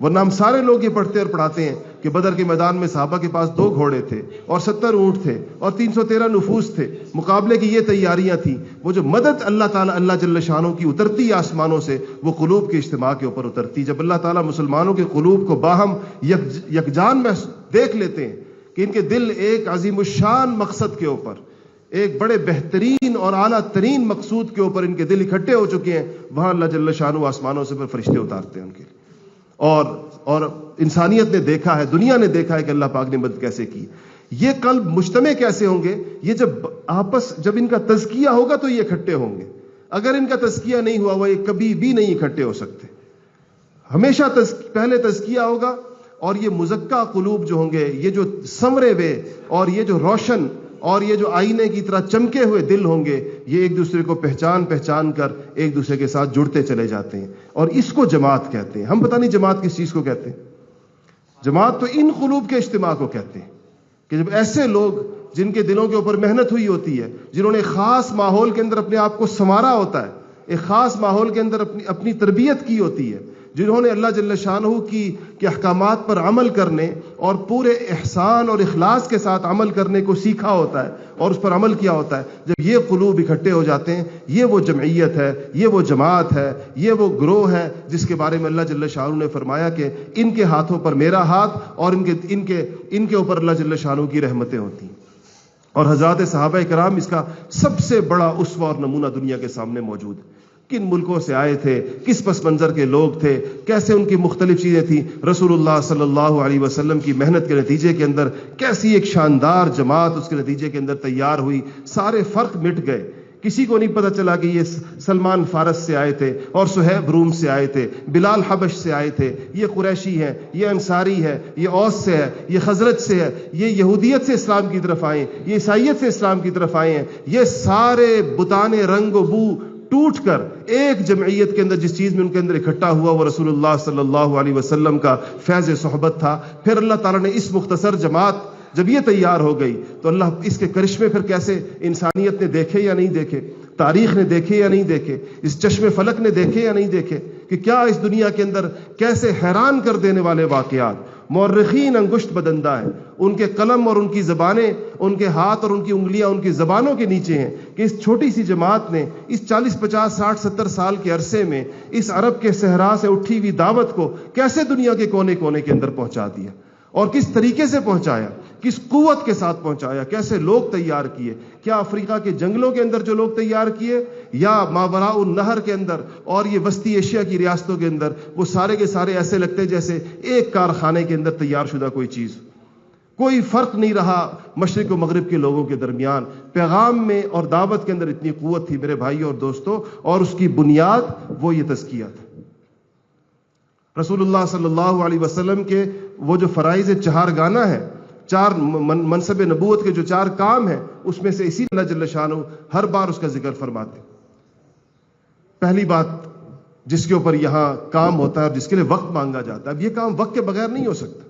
ورنہ ہم سارے لوگ یہ پڑھتے اور پڑھاتے ہیں کہ بدر کے میدان میں صحابہ کے پاس 2 گھوڑے تھے اور 70 اونٹ تھے اور 313 نفوس تھے، مقابلے کی یہ تیاریاں تھیں. وہ جو مدد اللہ تعالیٰ اللہ جل شانہ کی اترتی آسمانوں سے، وہ قلوب کے اجتماع کے اوپر اترتی. جب اللہ تعالیٰ مسلمانوں کے قلوب کو باہم یکجان میں دیکھ لیتے ہیں کہ ان کے دل ایک عظیم الشان مقصد کے اوپر، ایک بڑے بہترین اور اعلیٰ ترین مقصود کے اوپر ان کے دل اکٹھے ہو چکے ہیں، وہاں اللہ جل شانہ آسمانوں سے پھر فرشتے اتارتے ہیں ان کے لیے. اور انسانیت نے دیکھا ہے، دنیا نے دیکھا ہے کہ اللہ پاک نے مدد کیسے کی. یہ قلب مجتمع کیسے ہوں گے؟ یہ جب ان کا تزکیہ ہوگا تو یہ اکٹھے ہوں گے. اگر ان کا تزکیہ نہیں ہوا وہ یہ کبھی بھی نہیں اکٹھے ہو سکتے. ہمیشہ پہلے تزکیہ ہوگا اور یہ مزکہ قلوب جو ہوں گے، یہ جو سنورے ہوئے اور یہ جو روشن اور یہ جو آئینے کی طرح چمکے ہوئے دل ہوں گے، یہ ایک دوسرے کو پہچان کر ایک دوسرے کے ساتھ جڑتے چلے جاتے ہیں. اور اس کو جماعت کہتے ہیں. ہم پتہ نہیں جماعت کس چیز کو کہتے ہیں. جماعت تو ان قلوب کے اجتماع کو کہتے ہیں کہ جب ایسے لوگ جن کے دلوں کے اوپر محنت ہوئی ہوتی ہے، جنہوں نے خاص ماحول کے اندر اپنے آپ کو سنوارا ہوتا ہے، ایک خاص ماحول کے اندر اپنی تربیت کی ہوتی ہے، جنہوں نے اللہ جل شانہ کی احکامات پر عمل کرنے اور پورے احسان اور اخلاص کے ساتھ عمل کرنے کو سیکھا ہوتا ہے اور اس پر عمل کیا ہوتا ہے، جب یہ قلوب اکٹھے ہو جاتے ہیں، یہ وہ جمعیت ہے، یہ وہ جماعت ہے، یہ وہ گروہ ہے جس کے بارے میں اللہ جل شانہ نے فرمایا کہ ان کے ہاتھوں پر میرا ہاتھ اور ان کے اوپر اللہ جل شانہ کی رحمتیں ہوتی ہیں. اور حضرات صحابہ کرام اس کا سب سے بڑا اسوہ اور نمونہ دنیا کے سامنے موجود ہے. کن ملکوں سے آئے تھے، کس پس منظر کے لوگ تھے، کیسے ان کی مختلف چیزیں تھیں. رسول اللہ صلی اللہ علیہ وسلم کی محنت کے نتیجے کے اندر کیسی ایک شاندار جماعت اس کے نتیجے کے اندر تیار ہوئی. سارے فرق مٹ گئے. کسی کو نہیں پتا چلا کہ یہ سلمان فارس سے آئے تھے اور سہیب روم سے آئے تھے، بلال حبش سے آئے تھے، یہ قریشی ہے، یہ انصاری ہے، یہ اوس سے ہے، یہ خزرج سے ہے، یہ یہودیت سے اسلام کی طرف آئے، یہ عیسائیت سے اسلام کی طرف آئے ہیں. یہ سارے بتانے رنگ و بو ٹوٹ کر ایک جمعیت کے اندر جس چیز میں ان کے اندر اکٹھا ہوا وہ رسول اللہ صلی اللہ علیہ وسلم کا فیض صحبت تھا. پھر اللہ تعالیٰ نے اس مختصر جماعت جب یہ تیار ہو گئی تو اللہ اس کے کرشمے پھر کیسے انسانیت نے دیکھے یا نہیں دیکھے، تاریخ نے دیکھے یا نہیں دیکھے، اس چشم فلک نے دیکھے یا نہیں دیکھے کہ کیا اس دنیا کے اندر کیسے حیران کر دینے والے واقعات. مورخین انگشت بدندہ ہیں، ان کے قلم اور ان کی زبانیں، ان کے ہاتھ اور ان کی انگلیاں ان کی زبانوں کے نیچے ہیں کہ اس چھوٹی سی جماعت نے اس 40 50 60 70 سال کے عرصے میں اس عرب کے صحرا سے اٹھی ہوئی دعوت کو کیسے دنیا کے کونے کونے کے اندر پہنچا دیا اور کس طریقے سے پہنچایا، کس قوت کے ساتھ پہنچایا، کیسے لوگ تیار کیے. کیا افریقہ کے جنگلوں کے اندر جو لوگ تیار کیے یا ماوراء النہر کے اندر اور یہ وسطی ایشیا کی ریاستوں کے اندر وہ سارے کے سارے ایسے لگتے جیسے ایک کارخانے کے اندر تیار شدہ کوئی چیز. کوئی فرق نہیں رہا مشرق و مغرب کے لوگوں کے درمیان. پیغام میں اور دعوت کے اندر اتنی قوت تھی میرے بھائیوں اور دوستوں، اور اس کی بنیاد وہ یہ تزکیہ تھا. رسول اللہ صلی اللہ علیہ وسلم کے وہ جو فرائض 4 گانہ ہے، 4 منصب نبوت کے جو 4 کام ہیں، اس میں سے اسی اللہ جل شانہ ہر بار اس کا ذکر فرماتے. پہلی بات جس کے اوپر یہاں کام ہوتا ہے اور جس کے لیے وقت مانگا جاتا ہے. اب یہ کام وقت کے بغیر نہیں ہو سکتا,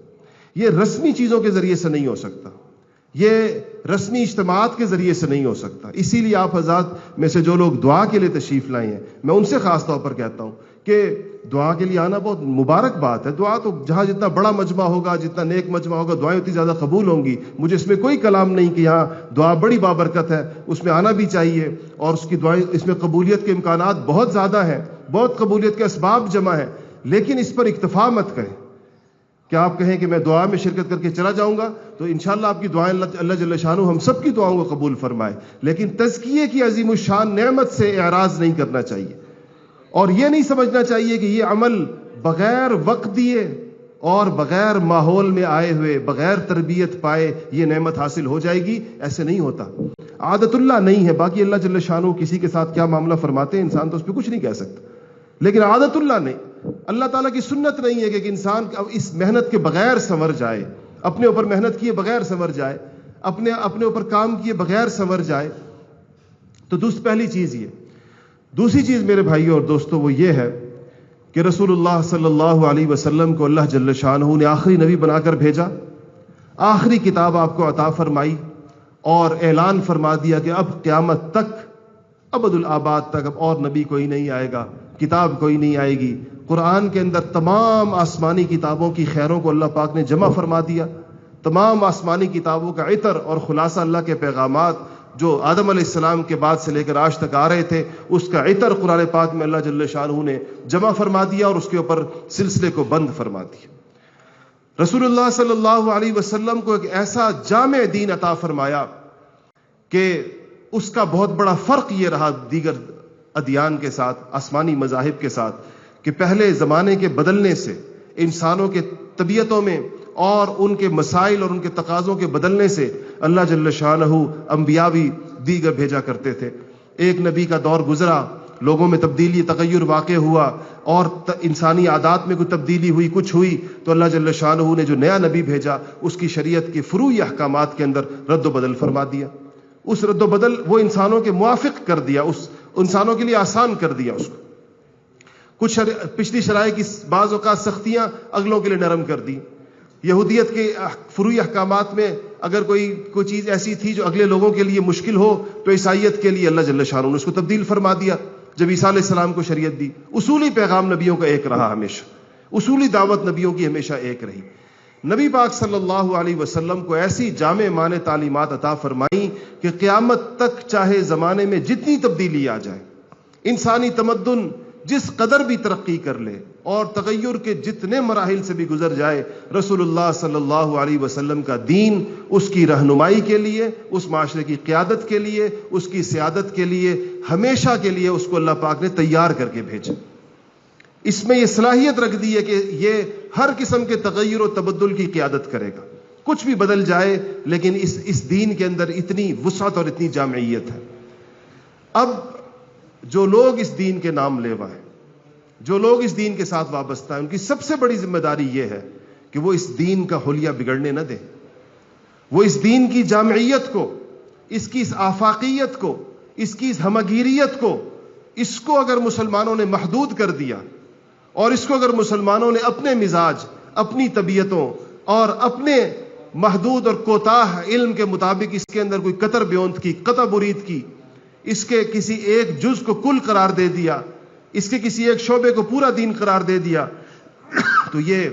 یہ رسمی چیزوں کے ذریعے سے نہیں ہو سکتا, یہ رسمی اجتماعات کے ذریعے سے نہیں ہو سکتا. اسی لیے آپ حضرات میں سے جو لوگ دعا کے لیے تشریف لائے ہیں, میں ان سے خاص طور پر کہتا ہوں کہ دعا کے لیے آنا بہت مبارک بات ہے. دعا تو جہاں جتنا بڑا مجمع ہوگا, جتنا نیک مجمع ہوگا, دعائیں اتنی زیادہ قبول ہوں گی. مجھے اس میں کوئی کلام نہیں کہ یہاں دعا بڑی بابرکت ہے, اس میں آنا بھی چاہیے, اور اس کی دعائیں, اس میں قبولیت کے امکانات بہت زیادہ ہیں, بہت قبولیت کے اسباب جمع ہیں. لیکن اس پر اکتفا مت کریں کہ آپ کہیں کہ میں دعا میں شرکت کر کے چلا جاؤں گا تو انشاءاللہ آپ کی دعائیں اللہ جل شانہ ہم سب کی دعاؤں کو قبول فرمائے. لیکن تزکیے کی عظیم الشان نعمت سے اعراض نہیں کرنا چاہیے, اور یہ نہیں سمجھنا چاہیے کہ یہ عمل بغیر وقت دیے اور بغیر ماحول میں آئے ہوئے, بغیر تربیت پائے یہ نعمت حاصل ہو جائے گی. ایسے نہیں ہوتا, عادت اللہ نہیں ہے. باقی اللہ جل شانہ کسی کے ساتھ کیا معاملہ فرماتے ہیں انسان تو اس پہ کچھ نہیں کہہ سکتا, لیکن عادت اللہ نہیں. اللہ تعالیٰ کی سنت نہیں ہے کہ انسان اس محنت کے بغیر سنور جائے, اپنے اوپر محنت کیے بغیر سنور جائے, اپنے اوپر کام کیے بغیر سنور جائے. تو پہلی چیز یہ. دوسری چیز میرے بھائیوں اور دوستوں وہ یہ ہے کہ رسول اللہ صلی اللہ علیہ وسلم کو اللہ جل شانہ نے آخری نبی بنا کر بھیجا, آخری کتاب آپ کو عطا فرمائی, اور اعلان فرما دیا کہ اب قیامت تک, ابد الآباد تک اب اور نبی کوئی نہیں آئے گا, کتاب کوئی نہیں آئے گی. قرآن کے اندر تمام آسمانی کتابوں کی خیروں کو اللہ پاک نے جمع فرما دیا. تمام آسمانی کتابوں کا عطر اور خلاصہ اللہ کے پیغامات جو آدم علیہ السلام کے بعد سے لے کر آج تک آ رہے تھے, اس کا عطر قرآن پاک میں اللہ جل شانہ نے جمع فرما دیا اور اس کے اوپر سلسلے کو بند فرما دیا. رسول اللہ صلی اللہ علیہ وسلم کو ایک ایسا جامع دین عطا فرمایا کہ اس کا بہت بڑا فرق یہ رہا دیگر ادیان کے ساتھ, آسمانی مذاہب کے ساتھ, کہ پہلے زمانے کے بدلنے سے, انسانوں کے طبیعتوں میں اور ان کے مسائل اور ان کے تقاضوں کے بدلنے سے اللہ جل شانہ انبیاء بھی دیگر بھیجا کرتے تھے. ایک نبی کا دور گزرا, لوگوں میں تبدیلی تغیر واقع ہوا, اور انسانی عادات میں کوئی تبدیلی ہوئی, کچھ ہوئی, تو اللہ جل شانہ نے جو نیا نبی بھیجا اس کی شریعت کے فروعی احکامات کے اندر رد و بدل فرما دیا. اس رد و بدل وہ انسانوں کے موافق کر دیا, اس انسانوں کے لیے آسان کر دیا اس کو. کچھ پچھلی شرائع کی بعض اوقات سختیاں اگلوں کے لیے نرم کر دی. یہودیت کے فروعی احکامات میں اگر کوئی چیز ایسی تھی جو اگلے لوگوں کے لیے مشکل ہو تو عیسائیت کے لیے اللہ جل شانہ نے اس کو تبدیل فرما دیا جب عیسیٰ علیہ السلام کو شریعت دی. اصولی پیغام نبیوں کا ایک رہا ہمیشہ, اصولی دعوت نبیوں کی ہمیشہ ایک رہی. نبی پاک صلی اللہ علیہ وسلم کو ایسی جامع معنی تعلیمات عطا فرمائیں کہ قیامت تک چاہے زمانے میں جتنی تبدیلی آ جائے, انسانی تمدن جس قدر بھی ترقی کر لے اور تغیر کے جتنے مراحل سے بھی گزر جائے, رسول اللہ صلی اللہ علیہ وسلم کا دین اس کی رہنمائی کے لیے, اس معاشرے کی قیادت کے لیے, اس کی سیادت کے لیے, ہمیشہ کے لیے اس کو اللہ پاک نے تیار کر کے بھیجا. اس میں یہ صلاحیت رکھ دی ہے کہ یہ ہر قسم کے تغیر و تبدل کی قیادت کرے گا. کچھ بھی بدل جائے لیکن اس دین کے اندر اتنی وسعت اور اتنی جامعیت ہے. اب جو لوگ اس دین کے نام لیوا ہیں, جو لوگ اس دین کے ساتھ وابستہ ہیں, ان کی سب سے بڑی ذمہ داری یہ ہے کہ وہ اس دین کا حلیہ بگڑنے نہ دیں. وہ اس دین کی جامعیت کو, اس کی اس آفاقیت کو, اس کی اس ہمگیریت کو, اس کو اگر مسلمانوں نے محدود کر دیا اور اس کو اگر مسلمانوں نے اپنے مزاج, اپنی طبیعتوں اور اپنے محدود اور کوتاہ علم کے مطابق اس کے اندر کوئی قطر بیونت کی, قطع برید کی, اس کے کسی ایک جز کو کل قرار دے دیا, اس کے کسی ایک شعبے کو پورا دین قرار دے دیا, تو یہ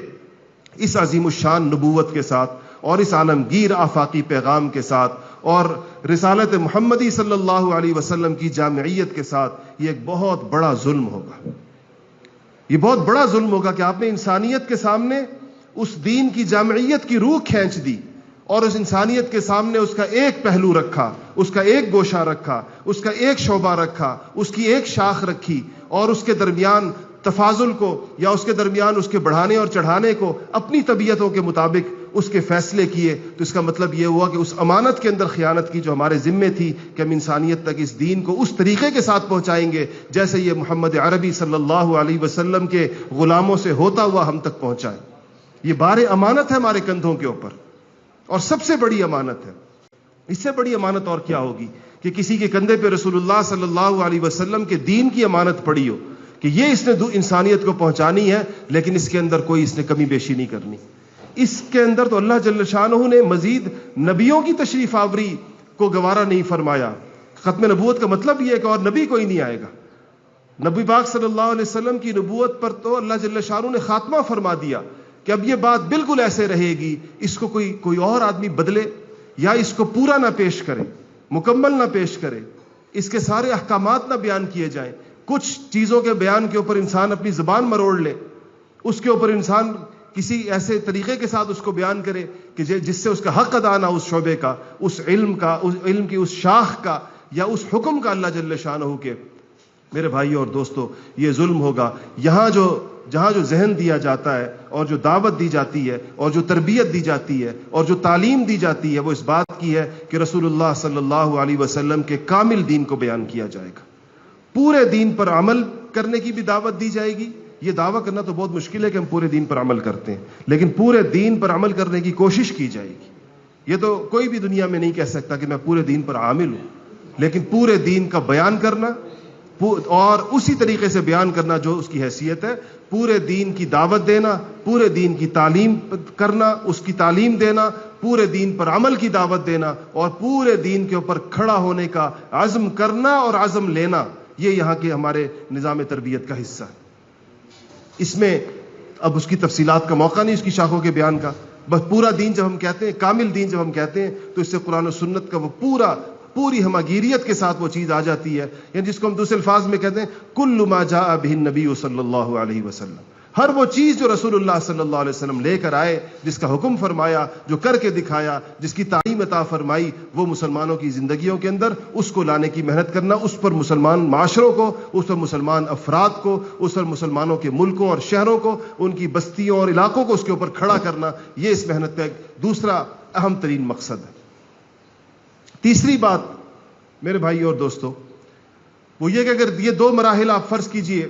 اس عظیم الشان نبوت کے ساتھ اور اس عالمگیر آفاقی پیغام کے ساتھ اور رسالت محمدی صلی اللہ علیہ وسلم کی جامعیت کے ساتھ یہ ایک بہت بڑا ظلم ہوگا. یہ بہت بڑا ظلم ہوگا کہ آپ نے انسانیت کے سامنے اس دین کی جامعیت کی روح کھینچ دی اور اس انسانیت کے سامنے اس کا ایک پہلو رکھا, اس کا ایک گوشہ رکھا, اس کا ایک شعبہ رکھا, اس کی ایک شاخ رکھی, اور اس کے درمیان تفاضل کو یا اس کے درمیان اس کے بڑھانے اور چڑھانے کو اپنی طبیعتوں کے مطابق اس کے فیصلے کیے. تو اس کا مطلب یہ ہوا کہ اس امانت کے اندر خیانت کی جو ہمارے ذمے تھی کہ ہم انسانیت تک اس دین کو اس طریقے کے ساتھ پہنچائیں گے جیسے یہ محمد عربی صلی اللہ علیہ وسلم کے غلاموں سے ہوتا ہوا ہم تک پہنچائے. یہ بار امانت ہے ہمارے کندھوں کے اوپر, اور سب سے بڑی امانت ہے. اس سے بڑی امانت اور کیا ہوگی کہ کسی کے کندھے پہ رسول اللہ صلی اللہ علیہ وسلم کے دین کی امانت پڑی ہو, کہ یہ اس نے انسانیت کو پہنچانی ہے، لیکن اس کے اندر کوئی اس نے کمی بیشی نہیں کرنی۔ اس کے اندر تو اللہ جل شانہ نے مزید نبیوں کی تشریف آوری کو گوارا نہیں فرمایا۔ ختم نبوت کا مطلب یہ ہے کہ اور نبی کوئی نہیں آئے گا۔ نبی پاک صلی اللہ علیہ وسلم کی نبوت پر تو اللہ جل شانہ نے خاتمہ فرما دیا کہ اب یہ بات بالکل ایسے رہے گی، اس کو کوئی اور آدمی بدلے یا اس کو پورا نہ پیش کرے، مکمل نہ پیش کرے، اس کے سارے احکامات نہ بیان کیے جائیں۔ کچھ چیزوں کے بیان کے اوپر انسان اپنی زبان مروڑ لے، اس کے اوپر انسان کسی ایسے طریقے کے ساتھ اس کو بیان کرے کہ جس سے اس کا حق ادا نہ، اس شعبے کا، اس علم کا، اس علم کی اس شاخ کا یا اس حکم کا اللہ جل شانہ کے۔ میرے بھائیوں اور دوستو، یہ ظلم ہوگا۔ جہاں جو ذہن دیا جاتا ہے اور جو دعوت دی جاتی ہے اور جو تربیت دی جاتی ہے اور جو تعلیم دی جاتی ہے، وہ اس بات کی ہے کہ رسول اللہ صلی اللہ علیہ وسلم کے کامل دین کو بیان کیا جائے گا۔ پورے دین پر عمل کرنے کی بھی دعوت دی جائے گی۔ یہ دعویٰ کرنا تو بہت مشکل ہے کہ ہم پورے دین پر عمل کرتے ہیں، لیکن پورے دین پر عمل کرنے کی کوشش کی جائے گی۔ یہ تو کوئی بھی دنیا میں نہیں کہہ سکتا کہ میں پورے دین پر عامل ہوں، لیکن پورے دین کا بیان کرنا اور اسی طریقے سے بیان کرنا جو اس کی حیثیت ہے، پورے دین کی دعوت دینا، پورے دین کی تعلیم کرنا، اس کی تعلیم دینا، پورے دین پر عمل کی دعوت دینا اور پورے دین کے اوپر کھڑا ہونے کا عزم کرنا اور عزم لینا، یہ یہاں کے ہمارے نظام تربیت کا حصہ ہے۔ اس میں اب اس کی تفصیلات کا موقع نہیں، اس کی شاخوں کے بیان کا۔ بس پورا دین جب ہم کہتے ہیں، کامل دین جب ہم کہتے ہیں، تو اس سے قرآن و سنت کا وہ پوری ہمگیریت کے ساتھ وہ چیز آ جاتی ہے، یعنی جس کو ہم دوسرے الفاظ میں کہتے ہیں کل ما جاء بہ النبی صلی اللہ علیہ وسلم۔ ہر وہ چیز جو رسول اللہ صلی اللہ علیہ وسلم لے کر آئے، جس کا حکم فرمایا، جو کر کے دکھایا، جس کی تعلیم عطا فرمائی، وہ مسلمانوں کی زندگیوں کے اندر اس کو لانے کی محنت کرنا، اس پر مسلمان معاشروں کو، اس پر مسلمان افراد کو، اس پر مسلمانوں کے ملکوں اور شہروں کو، ان کی بستیوں اور علاقوں کو اس کے اوپر کھڑا کرنا، یہ اس محنت کا ایک دوسرا اہم ترین مقصد ہے۔ تیسری بات میرے بھائی اور دوستو، وہ یہ کہ اگر یہ دو مراحل آپ فرض کیجئے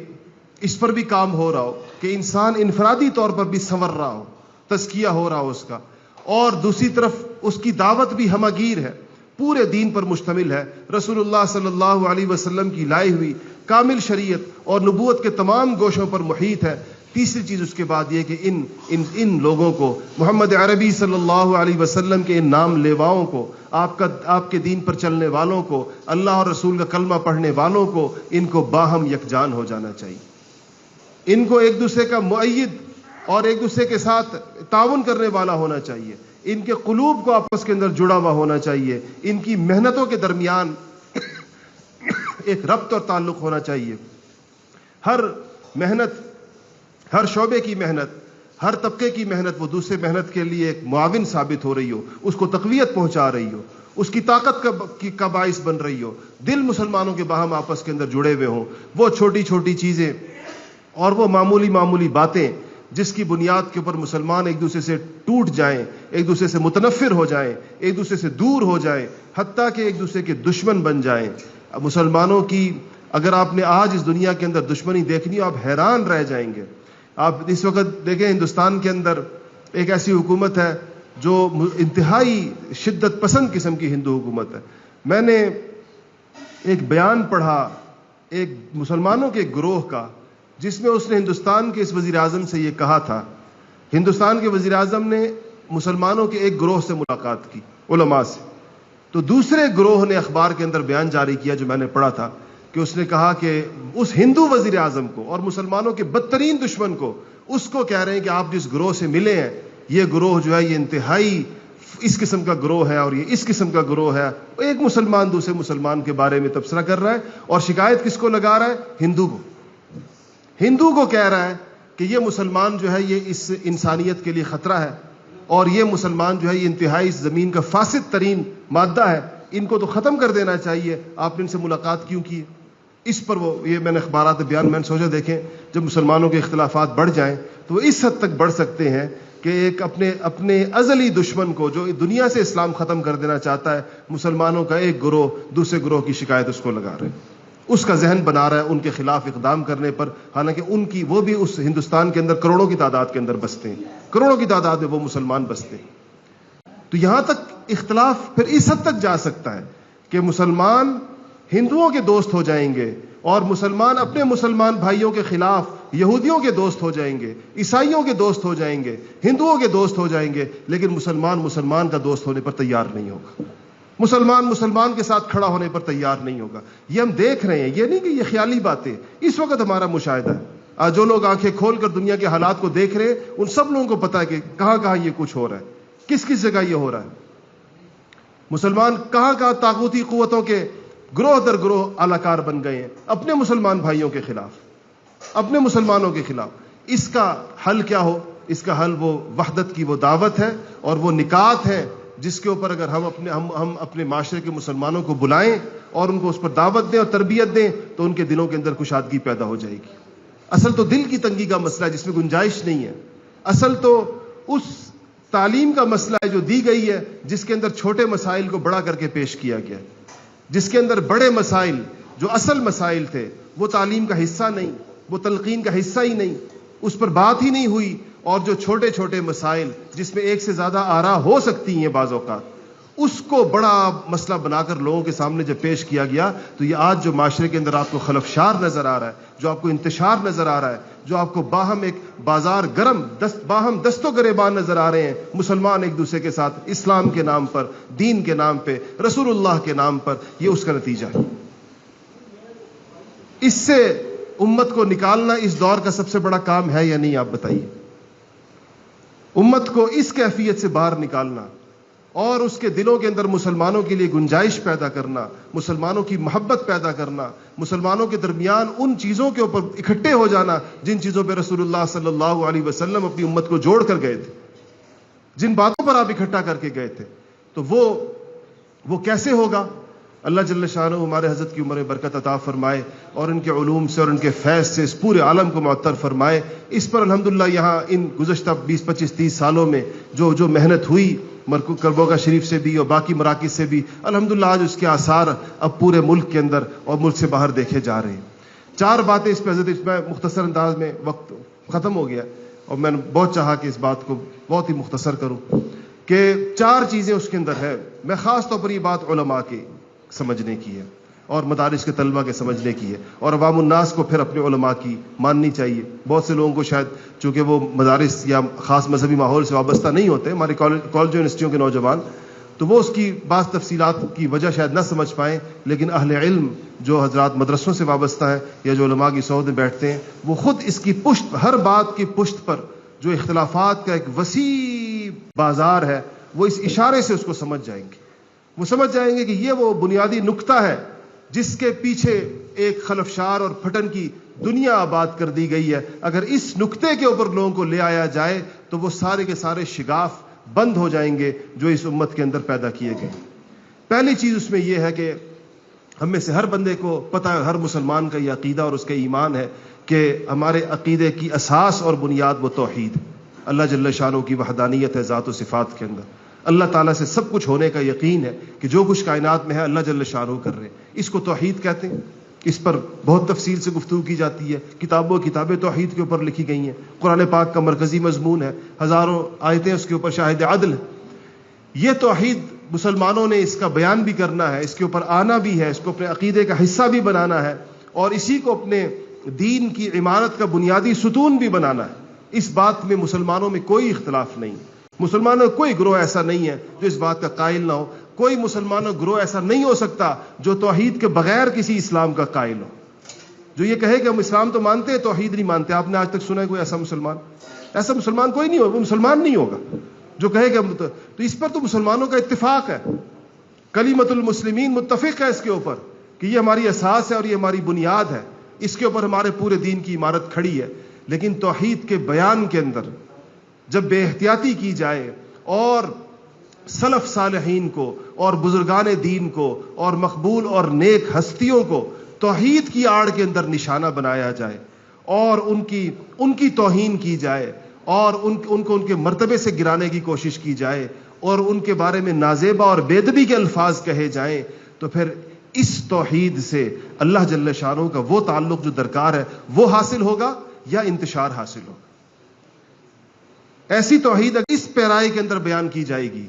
اس پر بھی کام ہو رہا ہو کہ انسان انفرادی طور پر بھی سنور رہا ہو، تزکیہ ہو رہا ہو اس کا، اور دوسری طرف اس کی دعوت بھی ہمگیر ہے، پورے دین پر مشتمل ہے، رسول اللہ صلی اللہ علیہ وسلم کی لائی ہوئی کامل شریعت اور نبوت کے تمام گوشوں پر محیط ہے۔ تیسری چیز اس کے بعد یہ کہ ان لوگوں کو، محمد عربی صلی اللہ علیہ وسلم کے ان نام لیواؤں کو، آپ کے دین پر چلنے والوں کو، اللہ اور رسول کا کلمہ پڑھنے والوں کو، ان کو باہم یکجان ہو جانا چاہیے، ان کو ایک دوسرے کا مؤید اور ایک دوسرے کے ساتھ تعاون کرنے والا ہونا چاہیے، ان کے قلوب کو آپس کے اندر جڑا ہوا ہونا چاہیے، ان کی محنتوں کے درمیان ایک ربط اور تعلق ہونا چاہیے۔ ہر محنت، ہر شعبے کی محنت، ہر طبقے کی محنت وہ دوسرے محنت کے لیے ایک معاون ثابت ہو رہی ہو، اس کو تقویت پہنچا رہی ہو، اس کی طاقت کا باعث بن رہی ہو، دل مسلمانوں کے باہم آپس کے اندر جڑے ہوئے ہوں۔ وہ چھوٹی چھوٹی چیزیں اور وہ معمولی باتیں جس کی بنیاد کے اوپر مسلمان ایک دوسرے سے ٹوٹ جائیں، ایک دوسرے سے متنفر ہو جائیں، ایک دوسرے سے دور ہو جائیں، حتیٰ کہ ایک دوسرے کے دشمن بن جائیں۔ مسلمانوں کی اگر آپ نے آج اس دنیا کے اندر دشمنی دیکھنی ہو، آپ حیران رہ جائیں گے۔ آپ اس وقت دیکھیں ہندوستان کے اندر ایک ایسی حکومت ہے جو انتہائی شدت پسند قسم کی ہندو حکومت ہے۔ میں نے ایک بیان پڑھا ایک مسلمانوں کے گروہ کا، جس میں اس نے ہندوستان کے اس وزیر اعظم سے یہ کہا تھا، ہندوستان کے وزیر اعظم نے مسلمانوں کے ایک گروہ سے ملاقات کی، علماء سے، تو دوسرے گروہ نے اخبار کے اندر بیان جاری کیا جو میں نے پڑھا تھا کہ اس نے کہا کہ اس ہندو وزیر اعظم کو اور مسلمانوں کے بدترین دشمن کو، اس کو کہہ رہے ہیں کہ آپ جس گروہ سے ملے ہیں، یہ گروہ جو ہے یہ انتہائی اس قسم کا گروہ ہے اور یہ اس قسم کا گروہ ہے۔ ایک مسلمان دوسرے مسلمان کے بارے میں تبصرہ کر رہا ہے اور شکایت کس کو لگا رہا ہے؟ ہندو کو کہہ رہا ہے کہ یہ مسلمان جو ہے یہ اس انسانیت کے لیے خطرہ ہے اور یہ مسلمان جو ہے یہ انتہائی اس زمین کا فاسد ترین مادہ ہے، ان کو تو ختم کر دینا چاہیے، آپ نے ان سے ملاقات کیوں کی؟ اس پر وہ یہ میں نے اخبارات بیان میں نے سوچا دیکھیں جب مسلمانوں کے اختلافات بڑھ جائیں تو وہ اس حد تک بڑھ سکتے ہیں کہ ایک اپنے ازلی دشمن کو جو دنیا سے اسلام ختم کر دینا چاہتا ہے، مسلمانوں کا ایک گروہ دوسرے گروہ کی شکایت اس کو لگا رہے ہیں، اس کا ذہن بنا رہا ہے ان کے خلاف اقدام کرنے پر، حالانکہ وہ بھی اس ہندوستان کے اندر کروڑوں کی تعداد کے اندر بستے ہیں، کروڑوں کی تعداد میں وہ مسلمان بستے ہیں۔ تو یہاں تک اختلاف پھر اس حد تک جا سکتا ہے کہ مسلمان ہندوؤں کے دوست ہو جائیں گے، اور مسلمان اپنے مسلمان بھائیوں کے خلاف یہودیوں کے دوست ہو جائیں گے، عیسائیوں کے دوست ہو جائیں گے، ہندوؤں کے دوست ہو جائیں گے، لیکن مسلمان کا دوست ہونے پر تیار نہیں ہوگا، مسلمان کے ساتھ کھڑا ہونے پر تیار نہیں ہوگا۔ یہ ہم دیکھ رہے ہیں، یہ نہیں کہ یہ خیالی باتیں، اس وقت ہمارا مشاہدہ ہے۔ آج جو لوگ آنکھیں کھول کر دنیا کے حالات کو دیکھ رہے ہیں، ان سب لوگوں کو پتا ہے کہ کہاں کہاں یہ کچھ ہو رہا ہے، کس کس جگہ یہ ہو رہا ہے۔ مسلمان کہاں کہاں طاغوتی قوتوں کے گروہ در گروہ اعلی کار بن گئے ہیں اپنے مسلمان بھائیوں کے خلاف، اپنے مسلمانوں کے خلاف۔ اس کا حل کیا ہو؟ اس کا حل وہ وحدت کی وہ دعوت ہے اور وہ نکات ہے جس کے اوپر اگر ہم اپنے معاشرے کے مسلمانوں کو بلائیں اور ان کو اس پر دعوت دیں اور تربیت دیں تو ان کے دلوں کے اندر کشادگی پیدا ہو جائے گی۔ اصل تو دل کی تنگی کا مسئلہ ہے جس میں گنجائش نہیں ہے، اصل تو اس تعلیم کا مسئلہ ہے جو دی گئی ہے جس کے اندر چھوٹے مسائل کو بڑا کر کے پیش کیا گیا، جس کے اندر بڑے مسائل جو اصل مسائل تھے وہ تعلیم کا حصہ نہیں، وہ تلقین کا حصہ ہی نہیں، اس پر بات ہی نہیں ہوئی، اور جو چھوٹے چھوٹے مسائل جس میں ایک سے زیادہ آراء ہو سکتی ہیں بعض اوقات، اس کو بڑا مسئلہ بنا کر لوگوں کے سامنے جب پیش کیا گیا تو یہ آج جو معاشرے کے اندر آپ کو خلفشار نظر آ رہا ہے، جو آپ کو انتشار نظر آ رہا ہے، جو آپ کو باہم ایک بازار گرم باہم دست و گریبان نظر آ رہے ہیں، مسلمان ایک دوسرے کے ساتھ اسلام کے نام پر، دین کے نام پہ، رسول اللہ کے نام پر، یہ اس کا نتیجہ ہے۔ اس سے امت کو نکالنا اس دور کا سب سے بڑا کام ہے یا نہیں؟ آپ بتائیے۔ امت کو اس کیفیت سے باہر نکالنا اور اس کے دلوں کے اندر مسلمانوں کے لیے گنجائش پیدا کرنا، مسلمانوں کی محبت پیدا کرنا، مسلمانوں کے درمیان ان چیزوں کے اوپر اکٹھے ہو جانا جن چیزوں پہ رسول اللہ صلی اللہ علیہ وسلم اپنی امت کو جوڑ کر گئے تھے، جن باتوں پر آپ اکٹھا کر کے گئے تھے، تو وہ کیسے ہوگا؟ اللہ جل شانہ ہمارے حضرت کی عمر برکت عطا فرمائے اور ان کے علوم سے اور ان کے فیض سے اس پورے عالم کو معطر فرمائے۔ اس پر الحمدللہ یہاں ان گزشتہ 20 25 30 سالوں میں جو محنت ہوئی کربوگا شریف سے بھی اور باقی مراکز سے بھی، الحمدللہ آج اس کے آثار اب پورے ملک کے اندر اور ملک سے باہر دیکھے جا رہے ہیں۔ 4 باتیں اس پہ حضرت، میں مختصر انداز میں، وقت ختم ہو گیا اور میں نے بہت چاہا کہ اس بات کو بہت ہی مختصر کروں کہ 4 چیزیں اس کے اندر ہے۔ میں خاص طور پر یہ بات علماء کے سمجھنے کی ہے اور مدارس کے طلبہ کے سمجھنے کی ہے اور عوام الناس کو پھر اپنے علماء کی ماننی چاہیے۔ بہت سے لوگوں کو شاید چونکہ وہ مدارس یا خاص مذہبی ماحول سے وابستہ نہیں ہوتے، ہمارے کالج یونیورسٹیوں کے نوجوان، تو وہ اس کی بعض تفصیلات کی وجہ شاید نہ سمجھ پائیں، لیکن اہل علم جو حضرات مدرسوں سے وابستہ ہیں یا جو علماء کی صحبت میں بیٹھتے ہیں، وہ خود اس کی پشت، ہر بات کی پشت پر جو اختلافات کا ایک وسیع بازار ہے، وہ اس اشارے سے اس کو سمجھ جائیں گے۔ وہ سمجھ جائیں گے کہ یہ وہ بنیادی نقطہ ہے جس کے پیچھے ایک خلفشار اور پھٹن کی دنیا آباد کر دی گئی ہے۔ اگر اس نقطے کے اوپر لوگوں کو لے آیا جائے تو وہ سارے کے سارے شگاف بند ہو جائیں گے جو اس امت کے اندر پیدا کیے گئے۔ پہلی چیز اس میں یہ ہے کہ ہم میں سے ہر بندے کو پتہ ہے، ہر مسلمان کا یہ عقیدہ اور اس کا ایمان ہے کہ ہمارے عقیدے کی اساس اور بنیاد وہ توحید، اللہ جل شانہ کی وحدانیت ہے ذات و صفات کے اندر۔ اللہ تعالیٰ سے سب کچھ ہونے کا یقین ہے کہ جو کچھ کائنات میں ہے اللہ جل شانہ کر رہے ہیں، اس کو توحید کہتے ہیں۔ اس پر بہت تفصیل سے گفتگو کی جاتی ہے، کتابیں توحید کے اوپر لکھی گئی ہیں، قرآن پاک کا مرکزی مضمون ہے، ہزاروں آیتیں اس کے اوپر شاہد عدل ہیں۔ یہ توحید مسلمانوں نے اس کا بیان بھی کرنا ہے، اس کے اوپر آنا بھی ہے، اس کو اپنے عقیدے کا حصہ بھی بنانا ہے اور اسی کو اپنے دین کی عمارت کا بنیادی ستون بھی بنانا ہے۔ اس بات میں مسلمانوں میں کوئی اختلاف نہیں، مسلمانوں کا کوئی گروہ ایسا نہیں ہے جو اس بات کا قائل نہ ہو، کوئی مسلمانوں گروہ ایسا نہیں ہو سکتا جو توحید کے بغیر کسی اسلام کا قائل ہو، جو یہ کہے کہ ہم اسلام تو مانتے ہیں توحید نہیں مانتے۔ آپ نے آج تک سنا ہے کوئی ایسا مسلمان کوئی نہیں ہوگا، وہ مسلمان نہیں ہوگا جو کہے کہ تو اس پر تو مسلمانوں کا اتفاق ہے، کلمۃ المسلمین متفق ہے اس کے اوپر کہ یہ ہماری اساس ہے اور یہ ہماری بنیاد ہے، اس کے اوپر ہمارے پورے دین کی عمارت کھڑی ہے۔ لیکن توحید کے بیان کے اندر جب بے احتیاطی کی جائے اور سلف صالحین کو اور بزرگان دین کو اور مقبول اور نیک ہستیوں کو توحید کی آڑ کے اندر نشانہ بنایا جائے اور ان کی توہین کی جائے اور ان کو ان کے مرتبے سے گرانے کی کوشش کی جائے اور ان کے بارے میں نازیبا اور بے ادبی کے الفاظ کہے جائیں، تو پھر اس توحید سے اللہ جل شانہ کا وہ تعلق جو درکار ہے وہ حاصل ہوگا یا انتشار حاصل ہوگا؟ ایسی توحید اگر اس پیرائے کے اندر بیان کی جائے گی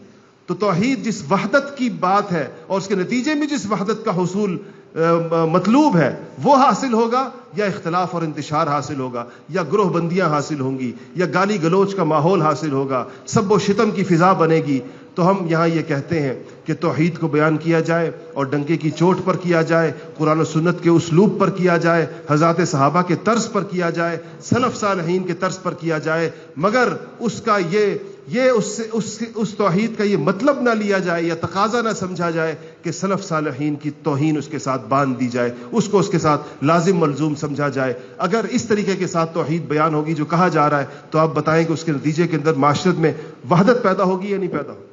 تو توحید جس وحدت کی بات ہے اور اس کے نتیجے میں جس وحدت کا حصول مطلوب ہے وہ حاصل ہوگا یا اختلاف اور انتشار حاصل ہوگا, یا گروہ بندیاں حاصل ہوں گی, یا گالی گلوچ کا ماحول حاصل ہوگا, سب و شتم کی فضا بنے گی. تو ہم یہاں یہ کہتے ہیں کہ توحید کو بیان کیا جائے اور ڈنکے کی چوٹ پر کیا جائے, قرآن و سنت کے اسلوب پر کیا جائے, حضرات صحابہ کے طرز پر کیا جائے, سلف صالحین کے طرز پر کیا جائے, مگر اس کا اس توحید کا یہ مطلب نہ لیا جائے یا تقاضا نہ سمجھا جائے کہ سلف صالحین کی توہین اس کے ساتھ باندھ دی جائے, اس کو اس کے ساتھ لازم ملزوم سمجھا جائے. اگر اس طریقے کے ساتھ توحید بیان ہوگی جو کہا جا رہا ہے, تو آپ بتائیں کہ اس کے نتیجے کے اندر معاشرت میں وحدت پیدا ہوگی یا نہیں پیدا ہوگی,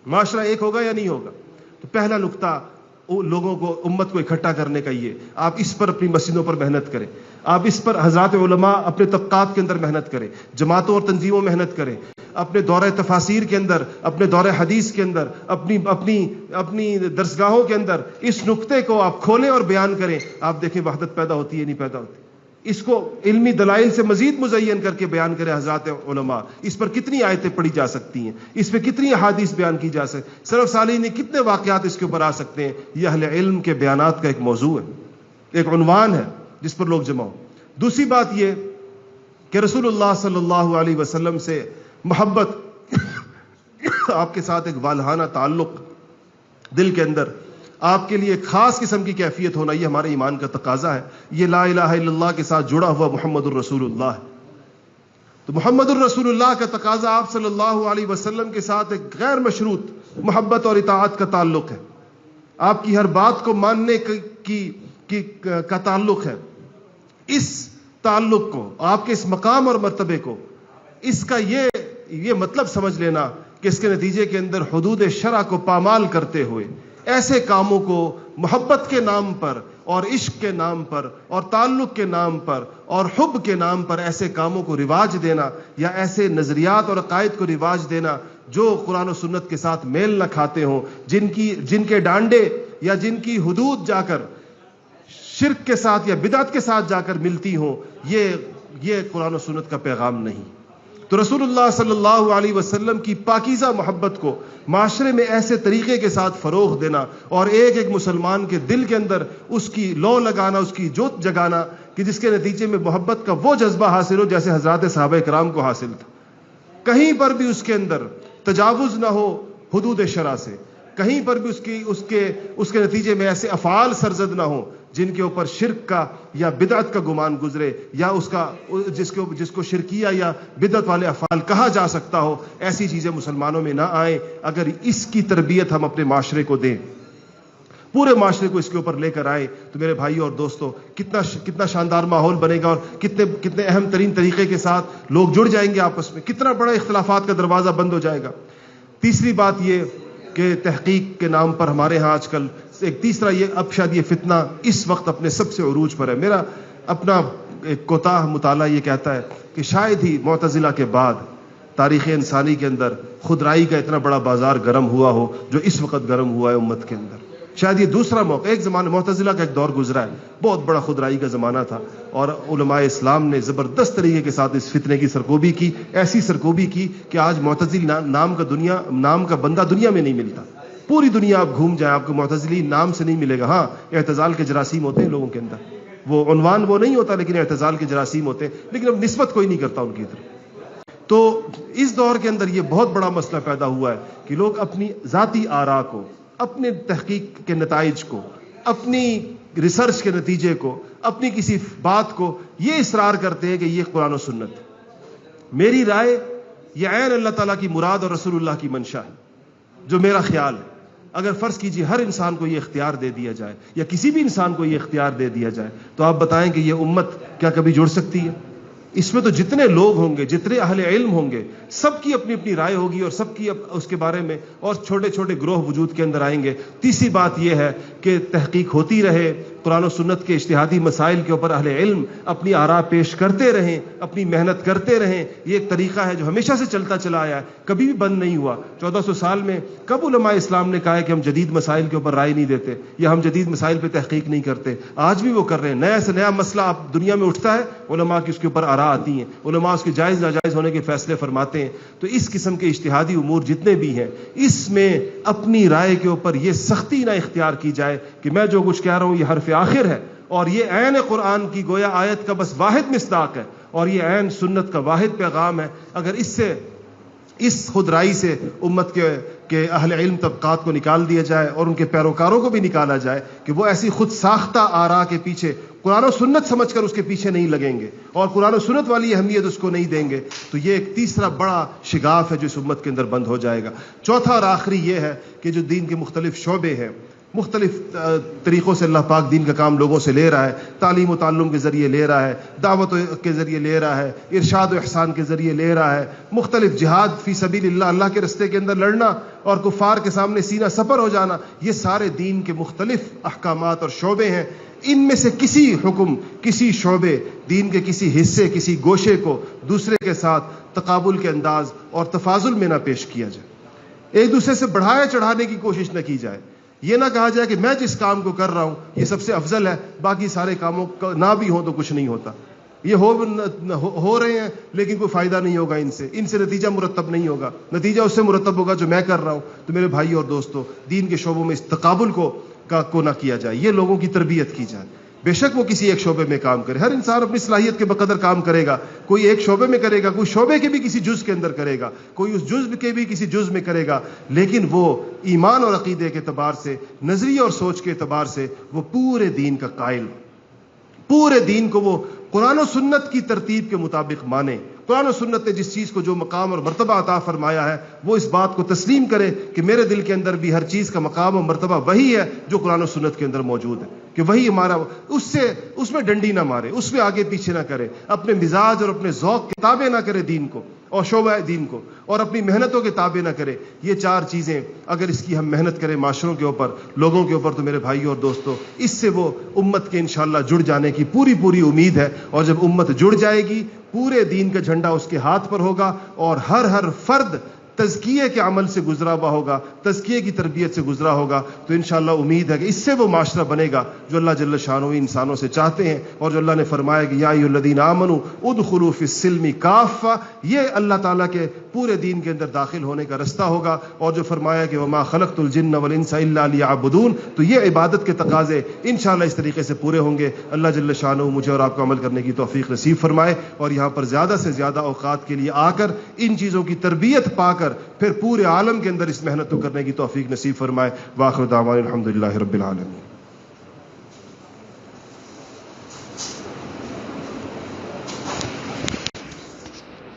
معاشرہ ایک ہوگا یا نہیں ہوگا. تو پہلا نقطہ لوگوں کو, امت کو اکٹھا کرنے کا یہ, آپ اس پر اپنی مسجدوں پر محنت کریں, آپ اس پر حضرات علماء اپنے طبقات کے اندر محنت کریں, جماعتوں اور تنظیموں میں محنت کریں, اپنے دورہ تفاسیر کے اندر, اپنے دورہ حدیث کے اندر, اپنی درسگاہوں کے اندر اس نقطے کو آپ کھولیں اور بیان کریں. آپ دیکھیں وحدت پیدا ہوتی ہے نہیں پیدا ہوتی. اس کو علمی دلائل سے مزید مزین کر کے بیان کرے حضرات علماء. اس پر کتنی آیتیں پڑھی جا سکتی ہیں, اس پہ کتنی احادیث بیان کی جا سکتی, سلف صالحین نے کتنے واقعات اس کے اوپر آ سکتے ہیں. یہ اہل علم کے بیانات کا ایک موضوع ہے, ایک عنوان ہے جس پر لوگ جمع ہوں. دوسری بات یہ کہ رسول اللہ صلی اللہ علیہ وسلم سے محبت, آپ کے ساتھ ایک والہانہ تعلق, دل کے اندر آپ کے لیے ایک خاص قسم کی کیفیت ہونا, یہ ہمارے ایمان کا تقاضا ہے. یہ لا الہ الا اللہ کے ساتھ جڑا ہوا محمد الرسول اللہ ہے. تو محمد الرسول اللہ کا تقاضا آپ صلی اللہ علیہ وسلم کے ساتھ ایک غیر مشروط محبت اور اطاعت کا تعلق ہے, آپ کی ہر بات کو ماننے کا تعلق ہے. اس تعلق کو, آپ کے اس مقام اور مرتبے کو, اس کا یہ مطلب سمجھ لینا کہ اس کے نتیجے کے اندر حدود شرع کو پامال کرتے ہوئے ایسے کاموں کو محبت کے نام پر اور عشق کے نام پر اور تعلق کے نام پر اور حب کے نام پر ایسے کاموں کو رواج دینا, یا ایسے نظریات اور عقائد کو رواج دینا جو قرآن و سنت کے ساتھ میل نہ کھاتے ہوں, جن کے ڈانڈے یا جن کی حدود جا کر شرک کے ساتھ یا بدعت کے ساتھ جا کر ملتی ہوں, یہ قرآن و سنت کا پیغام نہیں. تو رسول اللہ صلی اللہ علیہ وسلم کی پاکیزہ محبت کو معاشرے میں ایسے طریقے کے ساتھ فروغ دینا اور ایک ایک مسلمان کے دل کے اندر اس کی لو لگانا, اس کی جوت جگانا, کہ جس کے نتیجے میں محبت کا وہ جذبہ حاصل ہو جیسے حضرات صحابہ کرام کو حاصل تھا. کہیں پر بھی اس کے اندر تجاوز نہ ہو حدود شرع سے, کہیں پر بھی اس کے نتیجے میں ایسے افعال سرزد نہ ہوں جن کے اوپر شرک کا یا بدعت کا گمان گزرے, یا جس کو شرکیہ یا بدعت والے افعال کہا جا سکتا ہو. ایسی چیزیں مسلمانوں میں نہ آئیں. اگر اس کی تربیت ہم اپنے معاشرے کو دیں, پورے معاشرے کو اس کے اوپر لے کر آئیں, تو میرے بھائیوں اور دوستوں کتنا شاندار ماحول بنے گا, اور کتنے اہم ترین طریقے کے ساتھ لوگ جڑ جائیں گے آپس میں, کتنا بڑا اختلافات کا دروازہ بند ہو جائے گا. تیسری بات یہ کہ تحقیق کے نام پر ہمارے ہاں آج کل ایک تیسرا اب شاید یہ فتنہ اس وقت اپنے سب سے عروج پر ہے. میرا اپنا ایک کوتاہ مطالعہ یہ کہتا ہے کہ شاید ہی معتزلہ کے بعد تاریخ انسانی کے اندر خودرائی کا اتنا بڑا بازار گرم ہوا ہو جو اس وقت گرم ہوا ہے امت کے اندر. شاید یہ دوسرا موقع. ایک زمانہ معتزلہ کا ایک دور گزرا ہے, بہت بڑا خودرائی کا زمانہ تھا, اور علماء اسلام نے زبردست طریقے کے ساتھ اس فتنے کی سرکوبی کی, ایسی سرکوبی کی کہ آج معتزلی نام کا بندہ دنیا میں نہیں ملتا. پوری دنیا آپ گھوم جائیں, آپ کو معتزلی نام سے نہیں ملے گا. ہاں, اعتزال کے جراثیم ہوتے ہیں لوگوں کے اندر, وہ عنوان وہ نہیں ہوتا, لیکن اعتزال کے جراثیم ہوتے ہیں, لیکن اب نسبت کوئی نہیں کرتا ان کی طرف. تو اس دور کے اندر یہ بہت بڑا مسئلہ پیدا ہوا ہے کہ لوگ اپنی ذاتی آراء کو, اپنے تحقیق کے نتائج کو, اپنی ریسرچ کے نتیجے کو, اپنی کسی بات کو یہ اصرار کرتے ہیں کہ یہ قرآن و سنت, میری رائے, یہ عین اللہ تعالیٰ کی مراد اور رسول اللہ کی منشا ہے, جو میرا خیال ہے. اگر فرض کیجئے ہر انسان کو یہ اختیار دے دیا جائے, یا کسی بھی انسان کو یہ اختیار دے دیا جائے, تو آپ بتائیں کہ یہ امت کیا کبھی جڑ سکتی ہے؟ اس میں تو جتنے لوگ ہوں گے, جتنے اہل علم ہوں گے, سب کی اپنی اپنی رائے ہوگی, اور سب کی اس کے بارے میں, اور چھوٹے چھوٹے گروہ وجود کے اندر آئیں گے. تیسری بات یہ ہے کہ تحقیق ہوتی رہے, قرآن و سنت کے اجتہادی مسائل کے اوپر اہل علم اپنی آراء پیش کرتے رہیں، اپنی محنت کرتے رہیں. یہ ایک طریقہ ہے جو ہمیشہ سے چلتا چلا آیا ہے، کبھی بھی بند نہیں ہوا. 1400 سال میں کب علماء اسلام نے کہا ہے کہ ہم جدید مسائل کے اوپر رائے نہیں دیتے یا ہم جدید مسائل پہ تحقیق نہیں کرتے؟ آج بھی وہ کر رہے ہیں. نیا سے نیا مسئلہ اب دنیا میں اٹھتا ہے، علماء کی اس کے اوپر آراء آتی ہیں، علماء اس کے جائز ناجائز ہونے کے فیصلے فرماتے ہیں. تو اس قسم کے اجتہادی امور جتنے بھی ہیں، اس میں اپنی رائے کے اوپر یہ سختی نہ اختیار کی جائے کہ میں جو کچھ کہہ رہا ہوں یہ حرف آخر ہے اور یہ عین قرآن کی گویا آیت کا بس واحد مصداق ہے اور یہ عین سنت کا واحد پیغام ہے. اگر اس خود رائی سے امت کے اہل علم طبقات کو نکال دیا جائے اور ان کے پیروکاروں کو بھی نکالا جائے کہ وہ ایسی خود ساختہ آراء کے پیچھے قرآن و سنت سمجھ کر اس کے پیچھے نہیں لگیں گے اور قرآن و سنت والی اہمیت اس کو نہیں دیں گے، تو یہ ایک تیسرا بڑا شگاف ہے جو اس امت کے اندر بند ہو جائے گا. چوتھا اور آخری یہ ہے کہ جو دین کے مختلف شعبے ہیں، مختلف طریقوں سے اللہ پاک دین کا کام لوگوں سے لے رہا ہے. تعلیم و تعلم کے ذریعے لے رہا ہے، دعوت کے ذریعے لے رہا ہے، ارشاد و احسان کے ذریعے لے رہا ہے، مختلف جہاد فی سبیل اللہ، اللہ کے رستے کے اندر لڑنا اور کفار کے سامنے سینہ سپر ہو جانا، یہ سارے دین کے مختلف احکامات اور شعبے ہیں. ان میں سے کسی حکم، کسی شعبے، دین کے کسی حصے، کسی گوشے کو دوسرے کے ساتھ تقابل کے انداز اور تفاضل میں نہ پیش کیا جائے. ایک دوسرے سے بڑھائے چڑھانے کی کوشش نہ کی جائے. یہ نہ کہا جائے کہ میں جس کام کو کر رہا ہوں یہ سب سے افضل ہے، باقی سارے کاموں نہ بھی ہوں تو کچھ نہیں ہوتا. یہ ہو رہے ہیں لیکن کوئی فائدہ نہیں ہوگا، ان سے نتیجہ مرتب نہیں ہوگا. نتیجہ اس سے مرتب ہوگا جو میں کر رہا ہوں. تو میرے بھائی اور دوستو، دین کے شعبوں میں اس تقابل کو نہ کیا جائے، یہ لوگوں کی تربیت کی جائے. بے شک وہ کسی ایک شعبے میں کام کرے، ہر انسان اپنی صلاحیت کے بقدر کام کرے گا. کوئی ایک شعبے میں کرے گا، کوئی شعبے کے بھی کسی جز کے اندر کرے گا، کوئی اس جز کے بھی کسی جز میں کرے گا، لیکن وہ ایمان اور عقیدے کے اعتبار سے، نظریے اور سوچ کے اعتبار سے وہ پورے دین کا قائل، پورے دین کو وہ قرآن و سنت کی ترتیب کے مطابق مانے. قرآن و سنت نے جس چیز کو جو مقام اور مرتبہ عطا فرمایا ہے وہ اس بات کو تسلیم کرے کہ میرے دل کے اندر بھی ہر چیز کا مقام و مرتبہ وہی ہے جو قرآن و سنت کے اندر موجود ہے، کہ وہی ہمارا، اس میں ڈنڈی نہ مارے، اس میں آگے پیچھے نہ کرے، اپنے مزاج اور اپنے ذوق کے تابع نہ کرے دین کو اور شعبہ دین کو، اور اپنی محنتوں کے تابع نہ کرے. یہ چار چیزیں اگر اس کی ہم محنت کریں معاشروں کے اوپر، لوگوں کے اوپر، تو میرے بھائیو اور دوستو، اس سے وہ امت کے انشاءاللہ جڑ جانے کی پوری امید ہے. اور جب امت جڑ جائے گی، پورے دین کا جھنڈا اس کے ہاتھ پر ہوگا اور ہر فرد تزکیے کے عمل سے گزرا ہوا ہوگا، تزکیے کی تربیت سے گزرا ہوگا، تو انشاءاللہ امید ہے کہ اس سے وہ معاشرہ بنے گا جو اللہ جل شانہ انسانوں سے چاہتے ہیں، اور جو اللہ نے فرمایا کہ یا ایھا الذین آمنوا ادخلوا فی السلم کافہ، یہ اللہ تعالیٰ کے پورے دین کے اندر داخل ہونے کا رستہ ہوگا. اور جو فرمایا کہ وما خلقت الجن والانس الا لیعبدون، تو یہ عبادت کے تقاضے انشاءاللہ اس طریقے سے پورے ہوں گے. اللہ جل شانہ مجھے اور آپ کو عمل کرنے کی توفیق نصیب فرمائے، اور یہاں پر زیادہ سے زیادہ اوقات کے لیے آ کر ان چیزوں کی تربیت پا کر پھر پورے عالم کے اندر اس محنت کو کرنے کی توفیق نصیب فرمائے. وآخر دعوانا الحمدللہ رب العالمین.